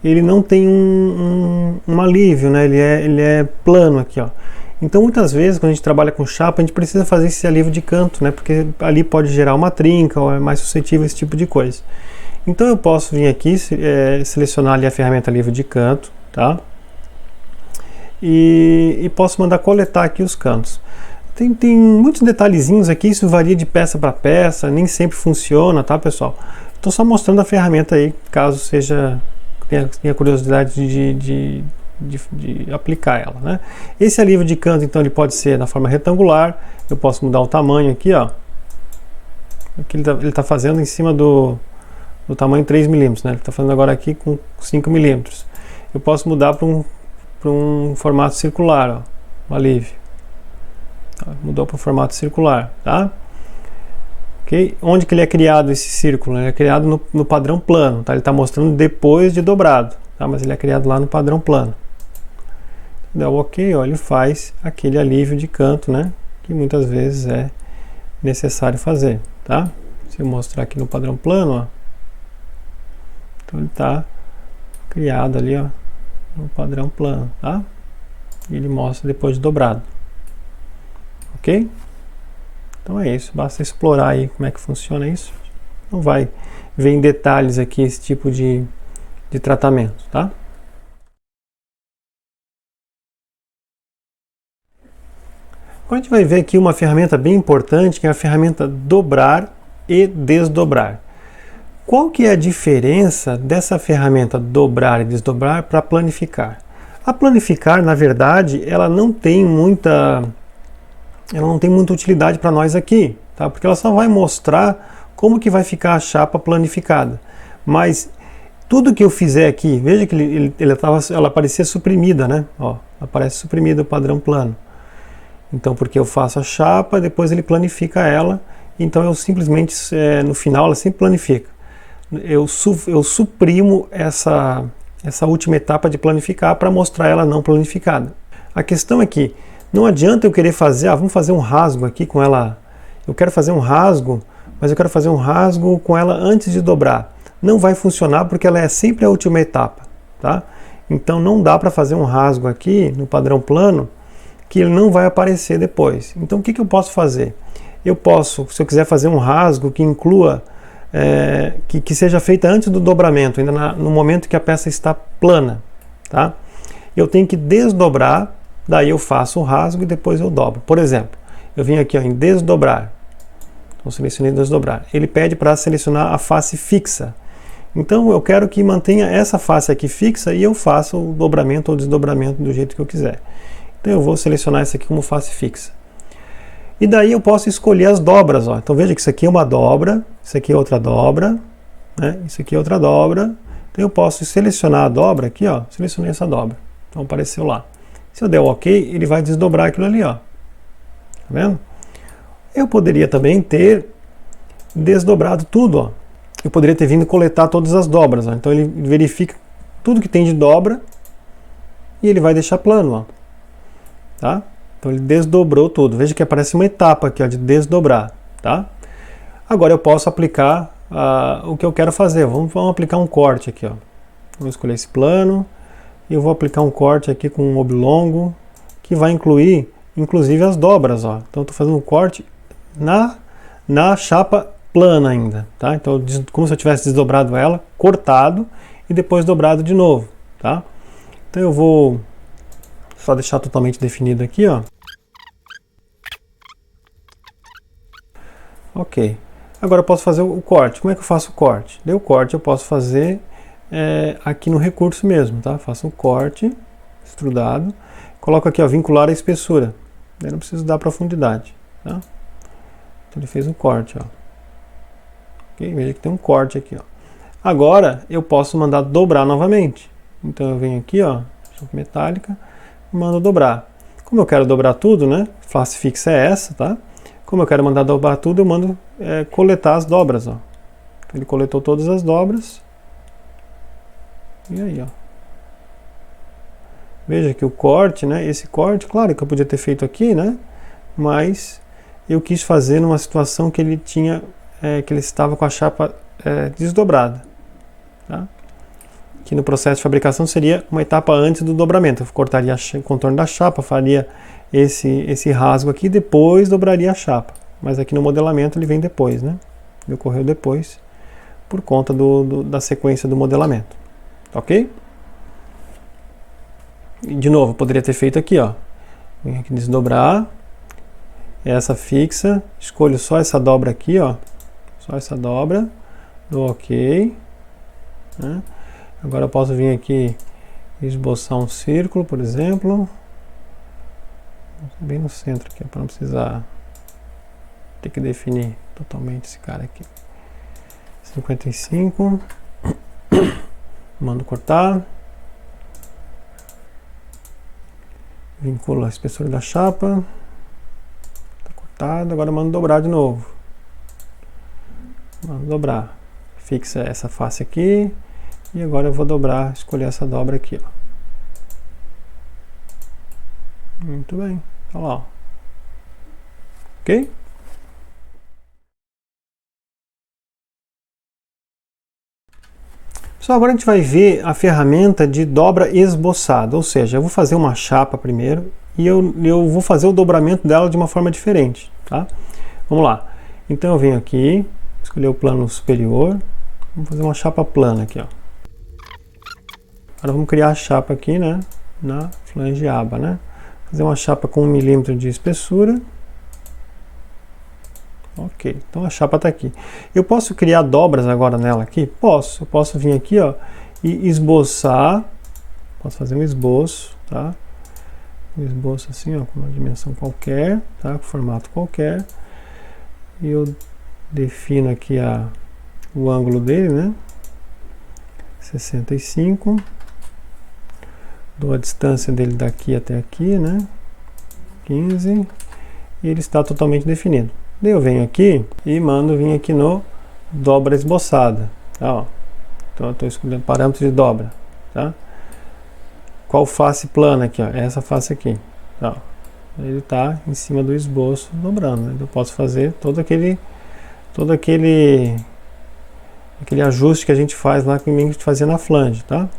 ele não tem um alívio, né? Ele é plano aqui, Então muitas vezes quando a gente trabalha com chapa, a gente precisa fazer esse alívio de canto, né? Porque ali pode gerar uma trinca ou é mais suscetível a esse tipo de coisa. Então eu posso vir aqui, selecionar ali a ferramenta alívio de canto, tá? E posso mandar coletar aqui os cantos. Tem muitos detalhezinhos aqui, isso varia de peça para peça, nem sempre funciona, tá, pessoal? Estou só mostrando a ferramenta aí, caso tenha curiosidade de aplicar ela, né? Esse alívio de canto, então, ele pode ser na forma retangular. Eu posso mudar o tamanho aqui, Aqui ele tá fazendo em cima do tamanho 3 milímetros, né? Ele está fazendo agora aqui com 5 milímetros. Eu posso mudar para um formato circular, o alívio. Mudou para o formato circular, tá? Okay? Onde que ele é criado esse círculo? Ele é criado no padrão plano, tá? Ele está mostrando depois de dobrado, tá? Mas ele é criado lá no padrão plano. dá o OK, ó, ele faz aquele alívio de canto, né? Que muitas vezes é necessário fazer, tá? Se eu mostrar aqui no padrão plano, ó, então ele está criado ali, ó, no padrão plano, tá? E ele mostra depois de dobrado, ok? Então é isso, basta explorar aí como é que funciona isso. Não vai ver em detalhes aqui esse tipo de tratamento, tá? Agora a gente vai ver aqui uma ferramenta bem importante, que é a ferramenta dobrar e desdobrar. Qual que é a diferença dessa ferramenta dobrar e desdobrar para planificar? A planificar, na verdade, ela não tem muita utilidade para nós aqui, tá? Porque ela só vai mostrar como que vai ficar a chapa planificada. Mas tudo que eu fizer aqui, veja que ela aparecia suprimida, né? Ó, aparece suprimida o padrão plano. Então, porque eu faço a chapa, depois ele planifica ela, então eu simplesmente, no final, ela sempre planifica. Eu suprimo essa última etapa de planificar para mostrar ela não planificada. A questão é que não adianta eu querer fazer, vamos fazer um rasgo aqui com ela, eu quero fazer um rasgo, mas eu quero fazer um rasgo com ela antes de dobrar. Não vai funcionar porque ela é sempre a última etapa, tá? Então não dá para fazer um rasgo aqui no padrão plano que ele não vai aparecer depois. Então o que eu posso fazer? Eu posso, se eu quiser fazer um rasgo que inclua, que seja feita antes do dobramento, ainda no momento que a peça está plana, tá? Eu tenho que desdobrar, daí eu faço o rasgo e depois eu dobro. Por exemplo, eu vim aqui, ó, em desdobrar, então selecionei desdobrar. Ele pede para selecionar a face fixa. Então eu quero que mantenha essa face aqui fixa e eu faço o dobramento ou desdobramento do jeito que eu quiser. Então eu vou selecionar essa aqui como face fixa. E daí eu posso escolher as dobras, ó. Então veja que isso aqui é uma dobra, isso aqui é outra dobra, né? Isso aqui é outra dobra. Então eu posso selecionar a dobra aqui, ó. Selecionei essa dobra. Então apareceu lá. Se eu der o OK, ele vai desdobrar aquilo ali, ó. Tá vendo? Eu poderia também ter desdobrado tudo, ó. Eu poderia ter vindo coletar todas as dobras, ó. Então ele verifica tudo que tem de dobra e ele vai deixar plano, ó. Tá? Então ele desdobrou tudo. Veja que aparece uma etapa aqui, ó, de desdobrar, tá? Agora eu posso aplicar o que eu quero fazer. Vamos aplicar um corte aqui, ó. Vou escolher esse plano e eu vou aplicar um corte aqui com um oblongo que vai incluir, inclusive, as dobras, ó. Então eu estou fazendo um corte na chapa plana ainda, tá? Então como se eu tivesse desdobrado ela, cortado e depois dobrado de novo, tá? Então eu vou só deixar totalmente definido aqui, ó. Ok. Agora eu posso fazer o corte. Como é que eu faço o corte? Deu o corte, eu posso fazer aqui no recurso mesmo, tá? Faço um corte extrudado. Coloco aqui, ó, vincular a espessura. Eu não preciso dar profundidade, tá? Então ele fez um corte, ó. Ok? Veja que tem um corte aqui, ó. Agora eu posso mandar dobrar novamente. Então eu venho aqui, ó, chapa metálica, mando dobrar. Como eu quero dobrar tudo, né? Face fixa é essa, tá? Como eu quero mandar dobrar tudo, eu mando coletar as dobras, ó. Ele coletou todas as dobras. E aí, ó. Veja que o corte, né? Esse corte, claro que eu podia ter feito aqui, né? Mas eu quis fazer numa situação que ele tinha, que ele estava com a chapa desdobrada, tá? Que no processo de fabricação seria uma etapa antes do dobramento. Eu cortaria o contorno da chapa, faria esse rasgo aqui, depois dobraria a chapa. Mas aqui no modelamento ele vem depois, né? Ele ocorreu depois, por conta da sequência do modelamento. Ok? E de novo, eu poderia ter feito aqui, ó. Vem aqui desdobrar. Essa fixa. Escolho só essa dobra aqui, ó. Só essa dobra. Dou OK. Né? Agora eu posso vir aqui e esboçar um círculo, por exemplo. Bem no centro aqui, para não precisar ter que definir totalmente esse cara aqui. 55. Mando cortar. Vinculo a espessura da chapa. Está cortado. Agora mando dobrar de novo. Mando dobrar. Fixa essa face aqui. E agora eu vou dobrar, escolher essa dobra aqui, ó. Muito bem. Olha lá. Ó. Ok? Pessoal, agora a gente vai ver a ferramenta de dobra esboçada, ou seja, eu vou fazer uma chapa primeiro e eu vou fazer o dobramento dela de uma forma diferente, tá? Vamos lá. Então eu venho aqui, escolher o plano superior, vamos fazer uma chapa plana aqui, ó. Agora vamos criar a chapa aqui, né, na flange aba, né? Fazer uma chapa com 1 milímetro de espessura. Ok, então a chapa está aqui. Eu posso criar dobras agora nela aqui? Posso. Eu posso vir aqui, ó, e esboçar. Posso fazer um esboço, tá? Um esboço assim, ó, com uma dimensão qualquer, tá? Com formato qualquer. E eu defino aqui o ângulo dele, né? 65. Dou a distância dele daqui até aqui, né? 15. E ele está totalmente definido. Daí eu venho aqui e mando vir aqui no dobra esboçada. Tá, ó. Então eu estou escolhendo parâmetro de dobra. Tá? Qual face plana aqui? Ó? Essa face aqui. Tá, ó. Ele está em cima do esboço dobrando. Né? Eu posso fazer todo aquele ajuste que a gente faz lá que a gente fazia na flange. Tá?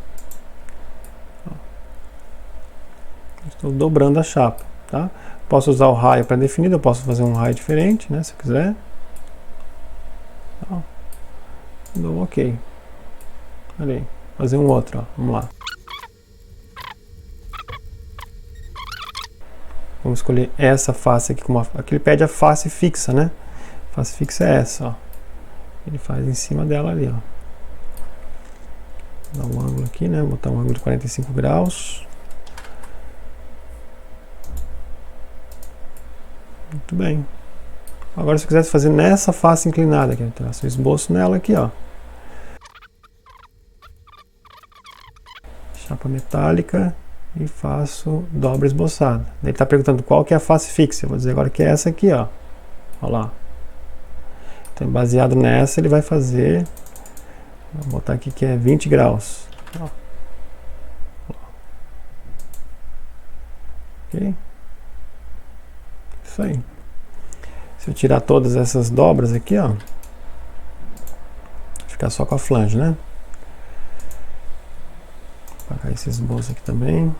Estou dobrando a chapa. Tá? Posso usar o raio pré-definido, eu posso fazer um raio diferente, né, se eu quiser. Ó, dou OK. Olha aí, fazer um outro, ó. Vamos lá. Vamos escolher essa face aqui, aqui ele pede a face fixa, né? A face fixa é essa, ó. Ele faz em cima dela ali, ó. Dá um ângulo aqui, né? Vou botar um ângulo de 45 graus. Muito bem. Agora, se eu quisesse fazer nessa face inclinada aqui, eu traço o esboço nela aqui, ó. Chapa metálica e faço dobra esboçada. Ele está perguntando qual que é a face fixa. Eu vou dizer agora que é essa aqui, ó. Olha lá. Então, baseado nessa, ele vai fazer. Vou botar aqui que é 20 graus. Ó. Ok? Isso aí. Se eu tirar todas essas dobras aqui, ó, ficar só com a flange, né? Vou apagar esse esboço aqui também.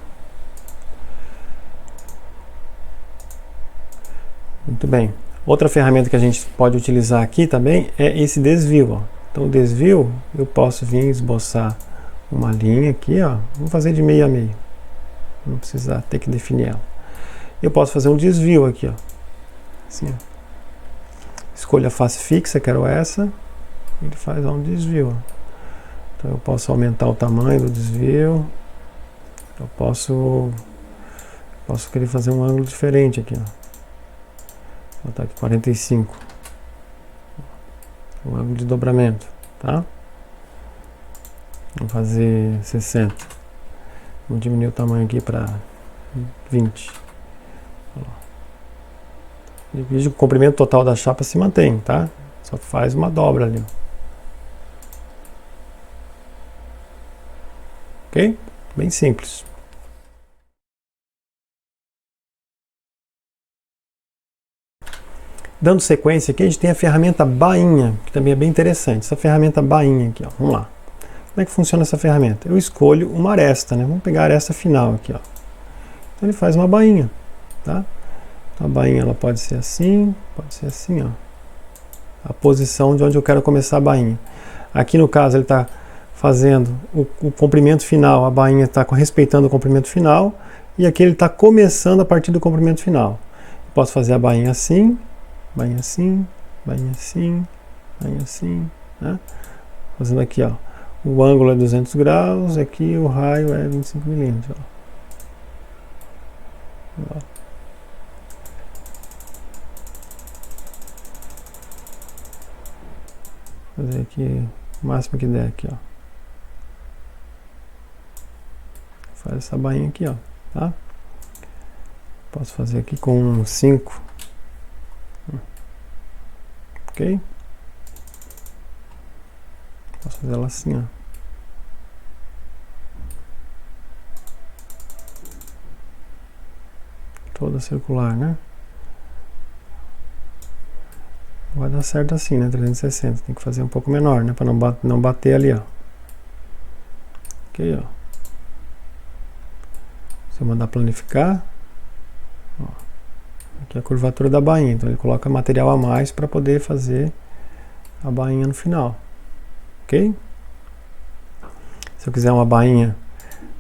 Muito bem. Outra ferramenta que a gente pode utilizar aqui também é esse desvio, ó. Então o desvio, eu posso vir esboçar uma linha aqui, ó. Vamos fazer de meio a meio. Não precisa ter que definir ela. Eu posso fazer um desvio aqui, ó. Assim, ó. Escolho a face fixa, quero essa. Ele faz um desvio. Então eu posso aumentar o tamanho do desvio. Eu posso querer fazer um ângulo diferente aqui, ó. Vou botar aqui 45. Um ângulo de dobramento, tá? Vamos fazer 60. Vamos diminuir o tamanho aqui para 20. E veja que o comprimento total da chapa se mantém, tá? Só faz uma dobra ali. Ok? Bem simples. Dando sequência aqui, a gente tem a ferramenta bainha, que também é bem interessante. Essa ferramenta bainha aqui, ó. Vamos lá. Como é que funciona essa ferramenta? Eu escolho uma aresta, né? Vamos pegar a aresta final aqui, ó. Então ele faz uma bainha, tá? Então a bainha ela pode ser assim, ó. A posição de onde eu quero começar a bainha. Aqui no caso ele está fazendo o comprimento final, a bainha está respeitando o comprimento final, e aqui ele está começando a partir do comprimento final. Eu posso fazer a bainha assim, bainha assim, bainha assim, bainha assim, né? Fazendo aqui, ó. O ângulo é 200 graus, aqui o raio é 25 milímetros. Ó. Fazer aqui o máximo que der aqui, ó. Faz essa bainha aqui, ó, tá? Posso fazer aqui com 5. Ok? Posso fazer ela assim, ó. toda circular, né? Vai dar certo assim, né? 360. Tem que fazer um pouco menor, né? Para não bater ali, ó. Ok, ó. Se eu mandar planificar, ó, aqui é a curvatura da bainha. Então ele coloca material a mais para poder fazer a bainha no final. Ok? Se eu quiser uma bainha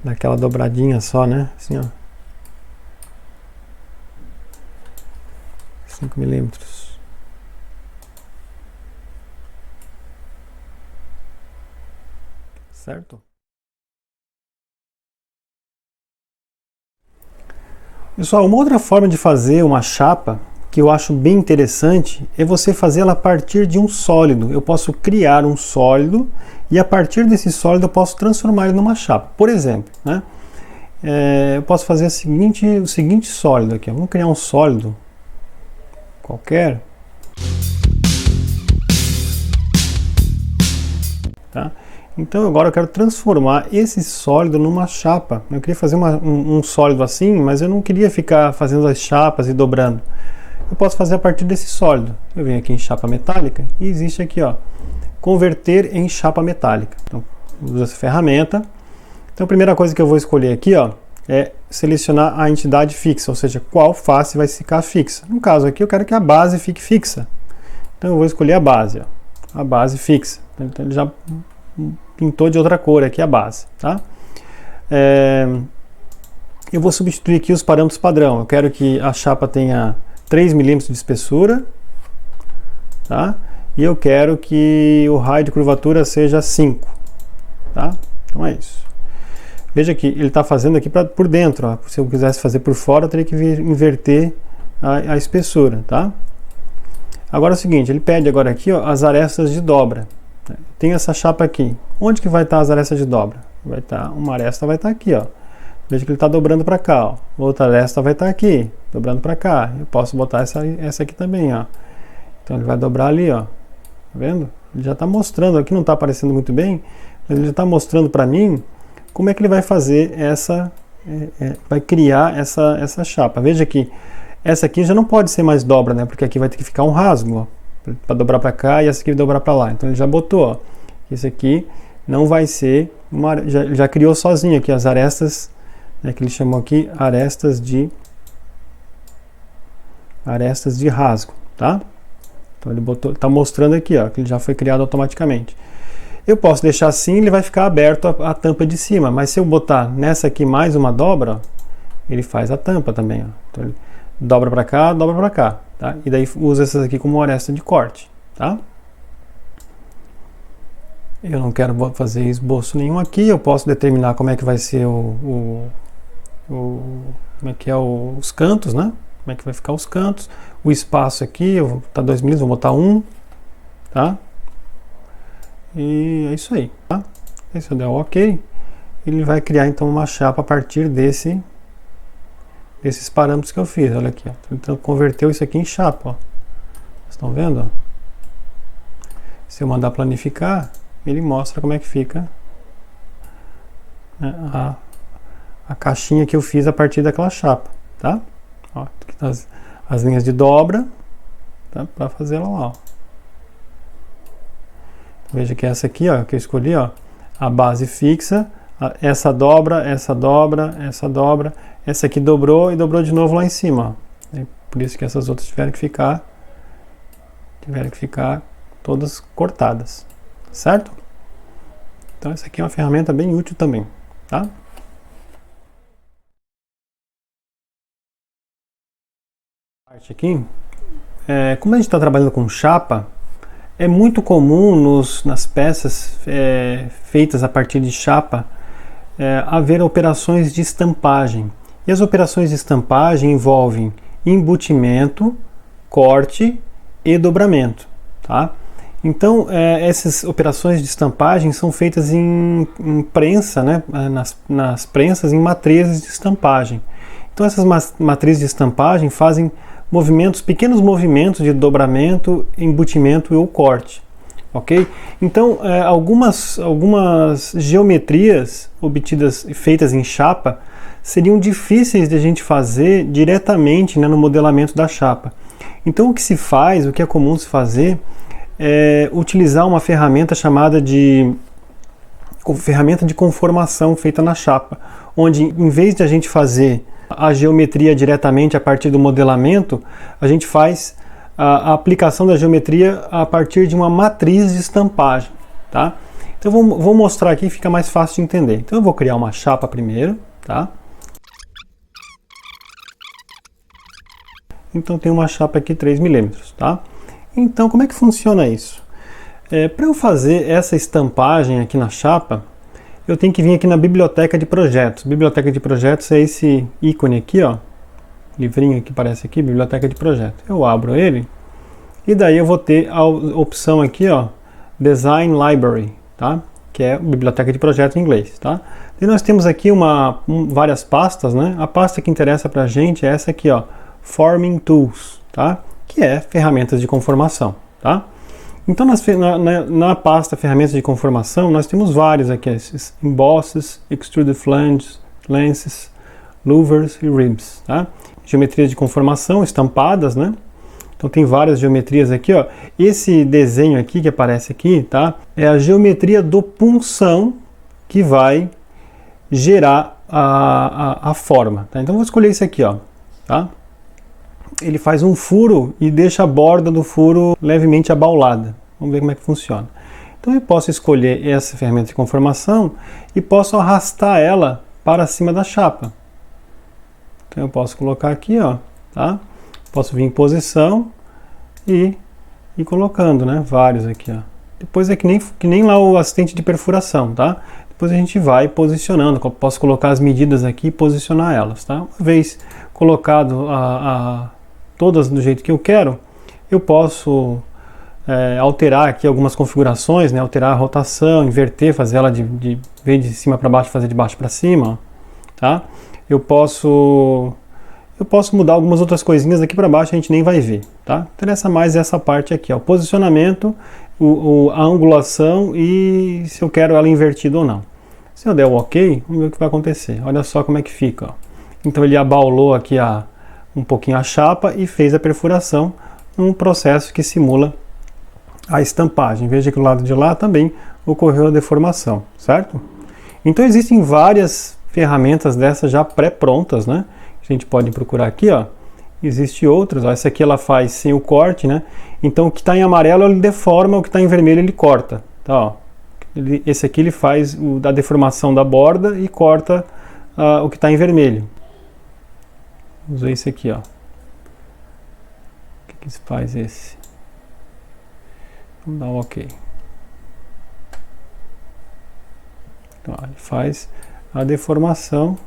daquela dobradinha só, né? Assim, ó. 5 milímetros. Certo? Pessoal, uma outra forma de fazer uma chapa que eu acho bem interessante é você fazê-la a partir de um sólido. Eu posso criar um sólido e a partir desse sólido eu posso transformar ele numa chapa. Por exemplo, né? Eu posso fazer o seguinte sólido aqui. Vamos criar um sólido qualquer. Tá? Então agora eu quero transformar esse sólido numa chapa. Eu queria fazer um sólido assim, mas eu não queria ficar fazendo as chapas e dobrando. Eu posso fazer a partir desse sólido. Eu venho aqui em chapa metálica e existe aqui, ó, converter em chapa metálica. Então, uso essa ferramenta. Então, a primeira coisa que eu vou escolher aqui, ó, é selecionar a entidade fixa, ou seja, qual face vai ficar fixa. No caso aqui, eu quero que a base fique fixa. Então, eu vou escolher a base, ó, a base fixa. Então, ele já pintou de outra cor aqui a base, tá? Eu vou substituir aqui os parâmetros padrão. Eu quero que a chapa tenha 3 milímetros de espessura, tá? E eu quero que o raio de curvatura seja 5, tá? Então é isso. Veja que ele está fazendo aqui por dentro, ó. Se eu quisesse fazer por fora, eu teria que inverter a espessura, tá? Agora é o seguinte, ele pede agora aqui, ó, as arestas de dobra. Tem essa chapa aqui. Onde que vai estar as arestas de dobra? Uma aresta vai estar aqui, ó. Veja que ele está dobrando para cá, ó. Outra aresta vai estar aqui, dobrando para cá. Eu posso botar essa aqui também, ó. Então ele vai dobrar ali, ó. Tá vendo? Ele já está mostrando, aqui não está aparecendo muito bem, mas ele já está mostrando para mim como é que ele vai fazer vai criar essa chapa. Veja que essa aqui já não pode ser mais dobra, né? Porque aqui vai ter que ficar um rasgo, ó, para dobrar para cá e essa aqui vai dobrar para lá. Então ele já botou, ó. Esse aqui não vai ser já criou sozinho aqui as arestas, né, que ele chamou aqui arestas de rasgo, tá? Então ele tá mostrando aqui, ó, que ele já foi criado automaticamente. Eu posso deixar assim, ele vai ficar aberto a tampa de cima, mas se eu botar nessa aqui mais uma dobra, ó, ele faz a tampa também, ó. Então ele dobra para cá, tá? E daí usa essas aqui como aresta de corte, tá? Eu não quero fazer esboço nenhum aqui, eu posso determinar como é que vai ser como é que é os cantos, né? Como é que vai ficar os cantos. O espaço aqui, eu vou botar 2 milímetros, vou botar 1, tá? E é isso aí, tá? Aí se eu der o OK, ele vai criar então uma chapa a partir desses parâmetros que eu fiz. Olha aqui, ó. Então converteu isso aqui em chapa, ó. Vocês estão vendo, ó? Se eu mandar planificar, ele mostra como é que fica, né, a caixinha que eu fiz a partir daquela chapa, tá? Ó, aqui tá as linhas de dobra, tá? Para fazer ela lá, ó. Veja que essa aqui, ó, que eu escolhi, ó, a base fixa, essa dobra, essa dobra, essa dobra, essa aqui dobrou e dobrou de novo lá em cima, ó. Por isso que essas outras tiveram que ficar todas cortadas, certo? Então essa aqui é uma ferramenta bem útil também, tá? Aqui, como a gente está trabalhando com chapa, é muito comum nas peças feitas a partir de chapa haver operações de estampagem. E as operações de estampagem envolvem embutimento, corte e dobramento, tá? Então, essas operações de estampagem são feitas em prensa, né? nas prensas, em matrizes de estampagem. Então, essas matrizes de estampagem fazem pequenos movimentos de dobramento, embutimento ou corte. ok? Então, algumas geometrias obtidas e feitas em chapa seriam difíceis de a gente fazer diretamente, né, no modelamento da chapa. Então, o que se faz, o que é comum se fazer, é utilizar uma ferramenta chamada de ferramenta de conformação feita na chapa, onde em vez de a gente fazer a geometria diretamente a partir do modelamento, a gente faz a aplicação da geometria a partir de uma matriz de estampagem, tá? Então vou mostrar aqui, fica mais fácil de entender. Então eu vou criar uma chapa primeiro, tá? Então tem uma chapa aqui 3 milímetros, tá? Então como é que funciona isso? Para eu fazer essa estampagem aqui na chapa, eu tenho que vir aqui na biblioteca de projetos. Biblioteca de projetos é esse ícone aqui, ó, livrinho que aparece aqui, biblioteca de projeto. Eu abro ele e daí eu vou ter a opção aqui, ó, Design Library, tá? Que é a biblioteca de projetos em inglês, tá? E nós temos aqui várias pastas, né? A pasta que interessa pra gente é essa aqui, ó, Forming Tools, tá? Que é ferramentas de conformação, tá? Então, na pasta ferramentas de conformação, nós temos vários aqui, esses embosses, extruded flanges, lances, louvers e ribs, tá? Geometrias de conformação estampadas, né? Então tem várias geometrias aqui, ó. Esse desenho aqui que aparece aqui, tá? É a geometria do punção que vai gerar a forma, tá? Então vou escolher esse aqui, ó, tá? Ele faz um furo e deixa a borda do furo levemente abaulada. Vamos ver como é que funciona. Então eu posso escolher essa ferramenta de conformação e posso arrastar ela para cima da chapa. Então eu posso colocar aqui, ó, tá? Posso vir em posição e ir colocando, né? Vários aqui, ó. Depois é que nem lá o assistente de perfuração, tá? Depois a gente vai posicionando. Posso colocar as medidas aqui e posicionar elas, tá? Uma vez colocado todas do jeito que eu quero, eu posso alterar aqui algumas configurações, né? Alterar a rotação, inverter, fazer ela de cima para baixo, fazer de baixo para cima, ó, tá? Eu posso mudar algumas outras coisinhas aqui para baixo, a gente nem vai ver, tá? Interessa mais essa parte aqui, ó, o posicionamento, a angulação e se eu quero ela invertida ou não. Se eu der o OK, vamos ver o que vai acontecer. Olha só como é que fica, ó. Então ele abaulou aqui um pouquinho a chapa e fez a perfuração num processo que simula a estampagem. Veja que do lado de lá também ocorreu a deformação, certo? Então existem várias ferramentas dessas já pré-prontas, né? A gente pode procurar aqui, ó. Existem outras, ó. Essa aqui ela faz sem o corte, né? Então o que está em amarelo ele deforma, o que está em vermelho ele corta, tá? Ó. Esse aqui ele faz a deformação da borda e corta o que está em vermelho. Vamos ver esse aqui, ó. O que se faz esse? Vamos dar um OK. Então, ó, ele faz a deformação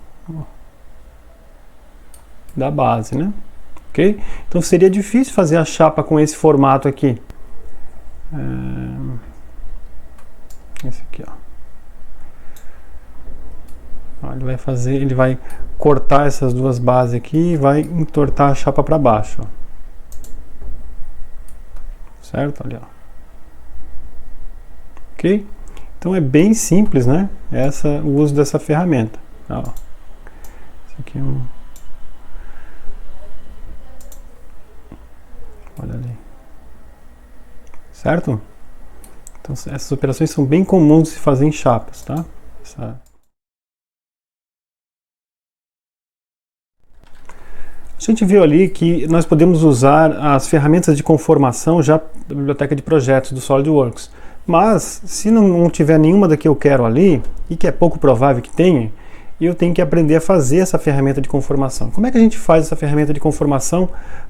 da base, né? Ok? Então seria difícil fazer a chapa com esse formato aqui. Esse aqui, ó. Ele vai cortar essas duas bases aqui e vai entortar a chapa para baixo, ó. Certo? Ali, ó. Ok? Então é bem simples, né? O uso dessa ferramenta. Ó. Esse aqui é um... Olha ali. Certo? Então essas operações são bem comuns de se fazer em chapas, tá? A gente viu ali que nós podemos usar as ferramentas de conformação já da biblioteca de projetos do SolidWorks. Mas, se não tiver nenhuma da que eu quero ali, e que é pouco provável que tenha, eu tenho que aprender a fazer essa ferramenta de conformação. Como é que a gente faz essa ferramenta de conformação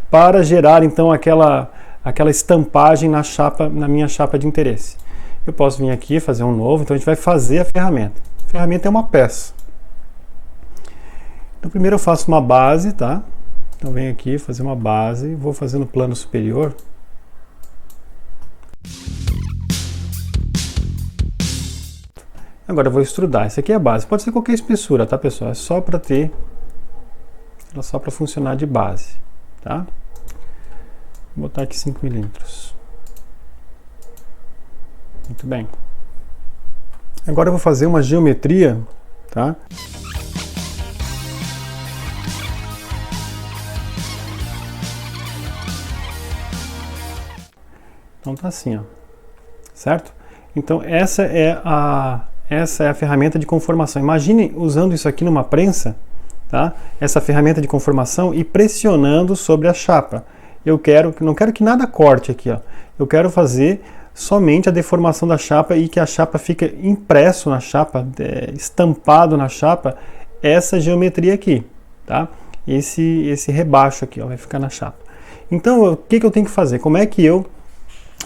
para gerar, então, aquela estampagem na minha chapa de interesse? Eu posso vir aqui, fazer um novo, então a gente vai fazer a ferramenta. A ferramenta é uma peça. Então, primeiro eu faço uma base, tá? Então venho aqui fazer uma base, vou fazer no plano superior. Agora eu vou extrudar. Essa aqui é a base. Pode ser qualquer espessura, tá, pessoal? É só para só para funcionar de base, tá? Vou botar aqui 5 milímetros. Muito bem. Agora eu vou fazer uma geometria, tá? Então tá assim, ó. Certo? Então essa é a ferramenta de conformação. Imagine usando isso aqui numa prensa, tá? Essa ferramenta de conformação e pressionando sobre a chapa. Não quero que nada corte aqui, ó. Eu quero fazer somente a deformação da chapa e que a chapa fique impresso na chapa, estampado na chapa, essa geometria aqui, tá? Esse rebaixo aqui, ó, vai ficar na chapa. Então, o que eu tenho que fazer? Como é que eu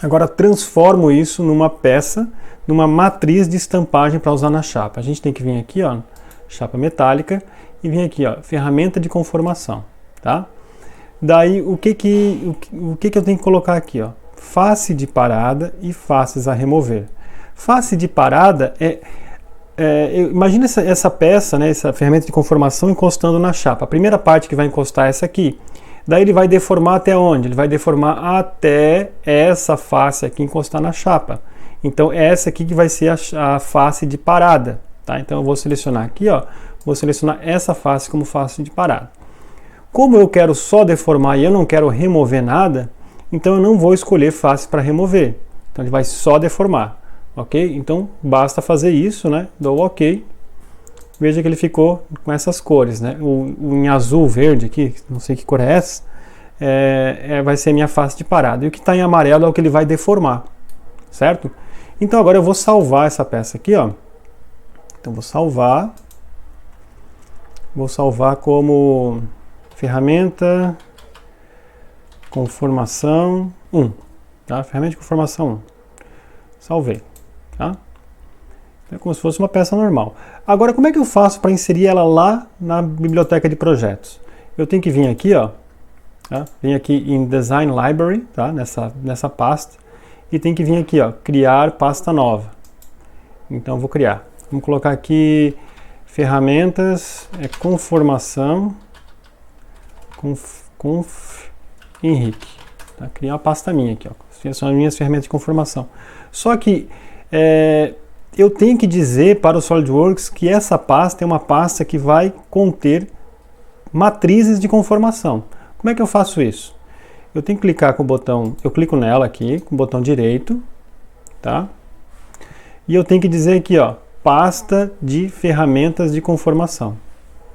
agora transformo isso numa peça, numa matriz de estampagem para usar na chapa? A gente tem que vir aqui, ó, chapa metálica, e vir aqui, ó, ferramenta de conformação, tá? Daí, o que eu tenho que colocar aqui, ó? Face de parada e faces a remover. Face de parada imagina essa peça, né, essa ferramenta de conformação encostando na chapa. A primeira parte que vai encostar é essa aqui. Daí ele vai deformar até onde? Ele vai deformar até essa face aqui encostar na chapa. Então essa aqui que vai ser a face de parada, tá? Então eu vou selecionar aqui, ó, vou selecionar essa face como face de parada. Como eu quero só deformar e eu não quero remover nada, então eu não vou escolher face para remover. Então ele vai só deformar, ok? Então basta fazer isso, né? Dou OK. Veja que ele ficou com essas cores, né? Em azul, verde aqui, não sei que cor é essa, vai ser a minha face de parada. E o que está em amarelo é o que ele vai deformar, certo? Então agora eu vou salvar essa peça aqui, ó. Então vou salvar como ferramenta conformação 1, tá? Ferramenta de conformação 1. Salvei, tá? É como se fosse uma peça normal. Agora, como é que eu faço para inserir ela lá na biblioteca de projetos? Eu tenho que vir aqui, ó, tá? Vim aqui em Design Library, tá? Nessa pasta, e tem que vir aqui, ó, criar pasta nova. Então eu vou criar. Vamos colocar aqui ferramentas, conformação, Henrique. Tá? Criar uma pasta minha aqui, ó. São as minhas ferramentas de conformação. Só que eu tenho que dizer para o SolidWorks que essa pasta é uma pasta que vai conter matrizes de conformação. Como é que eu faço isso? Eu tenho que clicar com o botão, eu clico nela aqui, com o botão direito, tá? E eu tenho que dizer aqui, ó, pasta de ferramentas de conformação,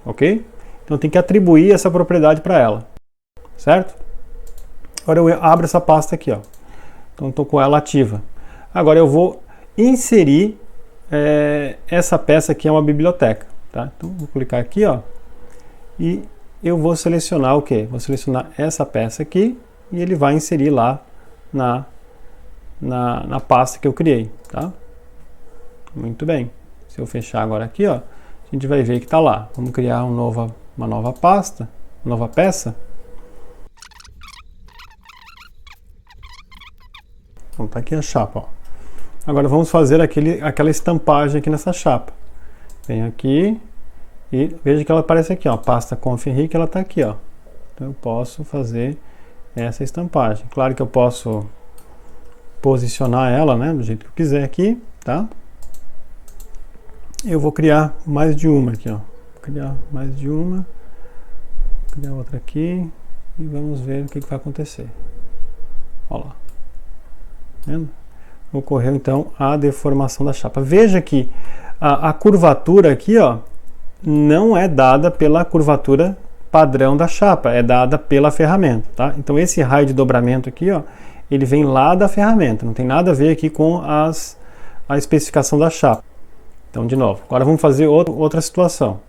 ok? Então eu tenho que atribuir essa propriedade para ela, certo? Agora eu abro essa pasta aqui, ó. Então estou com ela ativa. Agora eu vou inserir essa peça aqui, é uma biblioteca, tá? Então vou clicar aqui, ó, e eu vou selecionar o quê? Vou selecionar essa peça aqui e ele vai inserir lá na pasta que eu criei, tá? Muito bem. Se eu fechar agora aqui, ó, a gente vai ver que está lá. Vamos criar uma nova pasta, nova peça. Então tá aqui a chapa, ó. Agora vamos fazer aquela estampagem aqui nessa chapa. Venho aqui e veja que ela aparece aqui, ó, pasta Conf Henrique, ela está aqui, ó. Então eu posso fazer essa estampagem. Claro que eu posso posicionar ela, né, do jeito que eu quiser aqui, tá? Eu vou criar mais de uma aqui, ó. Vou criar mais de uma, vou criar outra aqui e vamos ver o que vai acontecer. Olha lá. Tá vendo? Ocorreu então a deformação da chapa. Veja que a curvatura aqui, ó, não é dada pela curvatura padrão da chapa, é dada pela ferramenta, tá? Então esse raio de dobramento aqui, ó, ele vem lá da ferramenta, não tem nada a ver aqui com a especificação da chapa. Então, de novo, agora vamos fazer outra situação.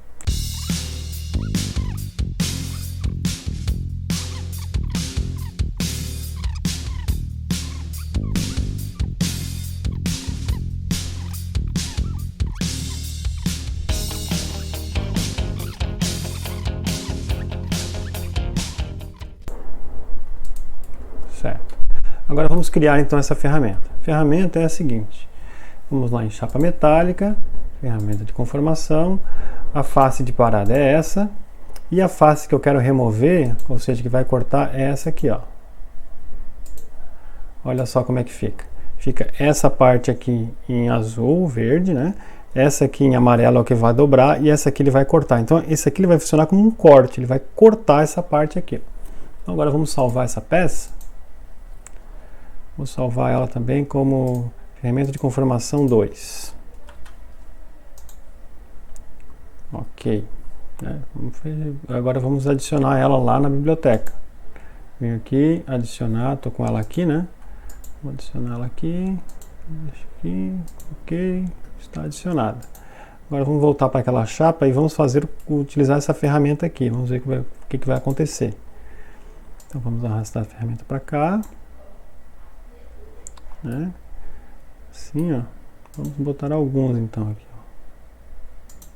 Certo. Agora vamos criar então essa ferramenta. A ferramenta é a seguinte. Vamos lá em chapa metálica, ferramenta de conformação. A face de parada é essa. E a face que eu quero remover, ou seja, que vai cortar, é essa aqui, ó. Olha só como é que fica. fica essa parte aqui em azul, verde, né? Essa aqui em amarelo é o que vai dobrar e essa aqui ele vai cortar. Então esse aqui ele vai funcionar como um corte, ele vai cortar essa parte aqui. Então agora vamos salvar essa peça. Vou salvar ela também como ferramenta de conformação 2. Ok. Agora vamos adicionar ela lá na biblioteca. Venho aqui, adicionar, estou com ela aqui, né? Vou adicionar ela aqui, deixa aqui, ok, está adicionada. Agora vamos voltar para aquela chapa e vamos utilizar essa ferramenta aqui. Vamos ver o que vai acontecer. Então vamos arrastar a ferramenta para cá, né? Assim, ó. Vamos botar alguns então aqui. Ó.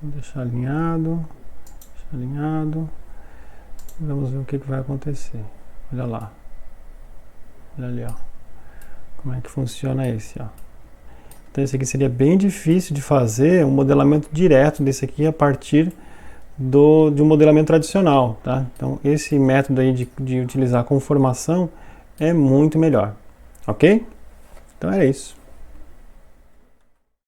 Vou deixar alinhado. Vamos ver o que vai acontecer. Olha lá. Olha ali, ó. Como é que funciona esse, ó. Então esse aqui seria bem difícil de fazer um modelamento direto desse aqui a partir de um modelamento tradicional, tá? Então esse método aí de utilizar conformação é muito melhor, ok? Então é isso.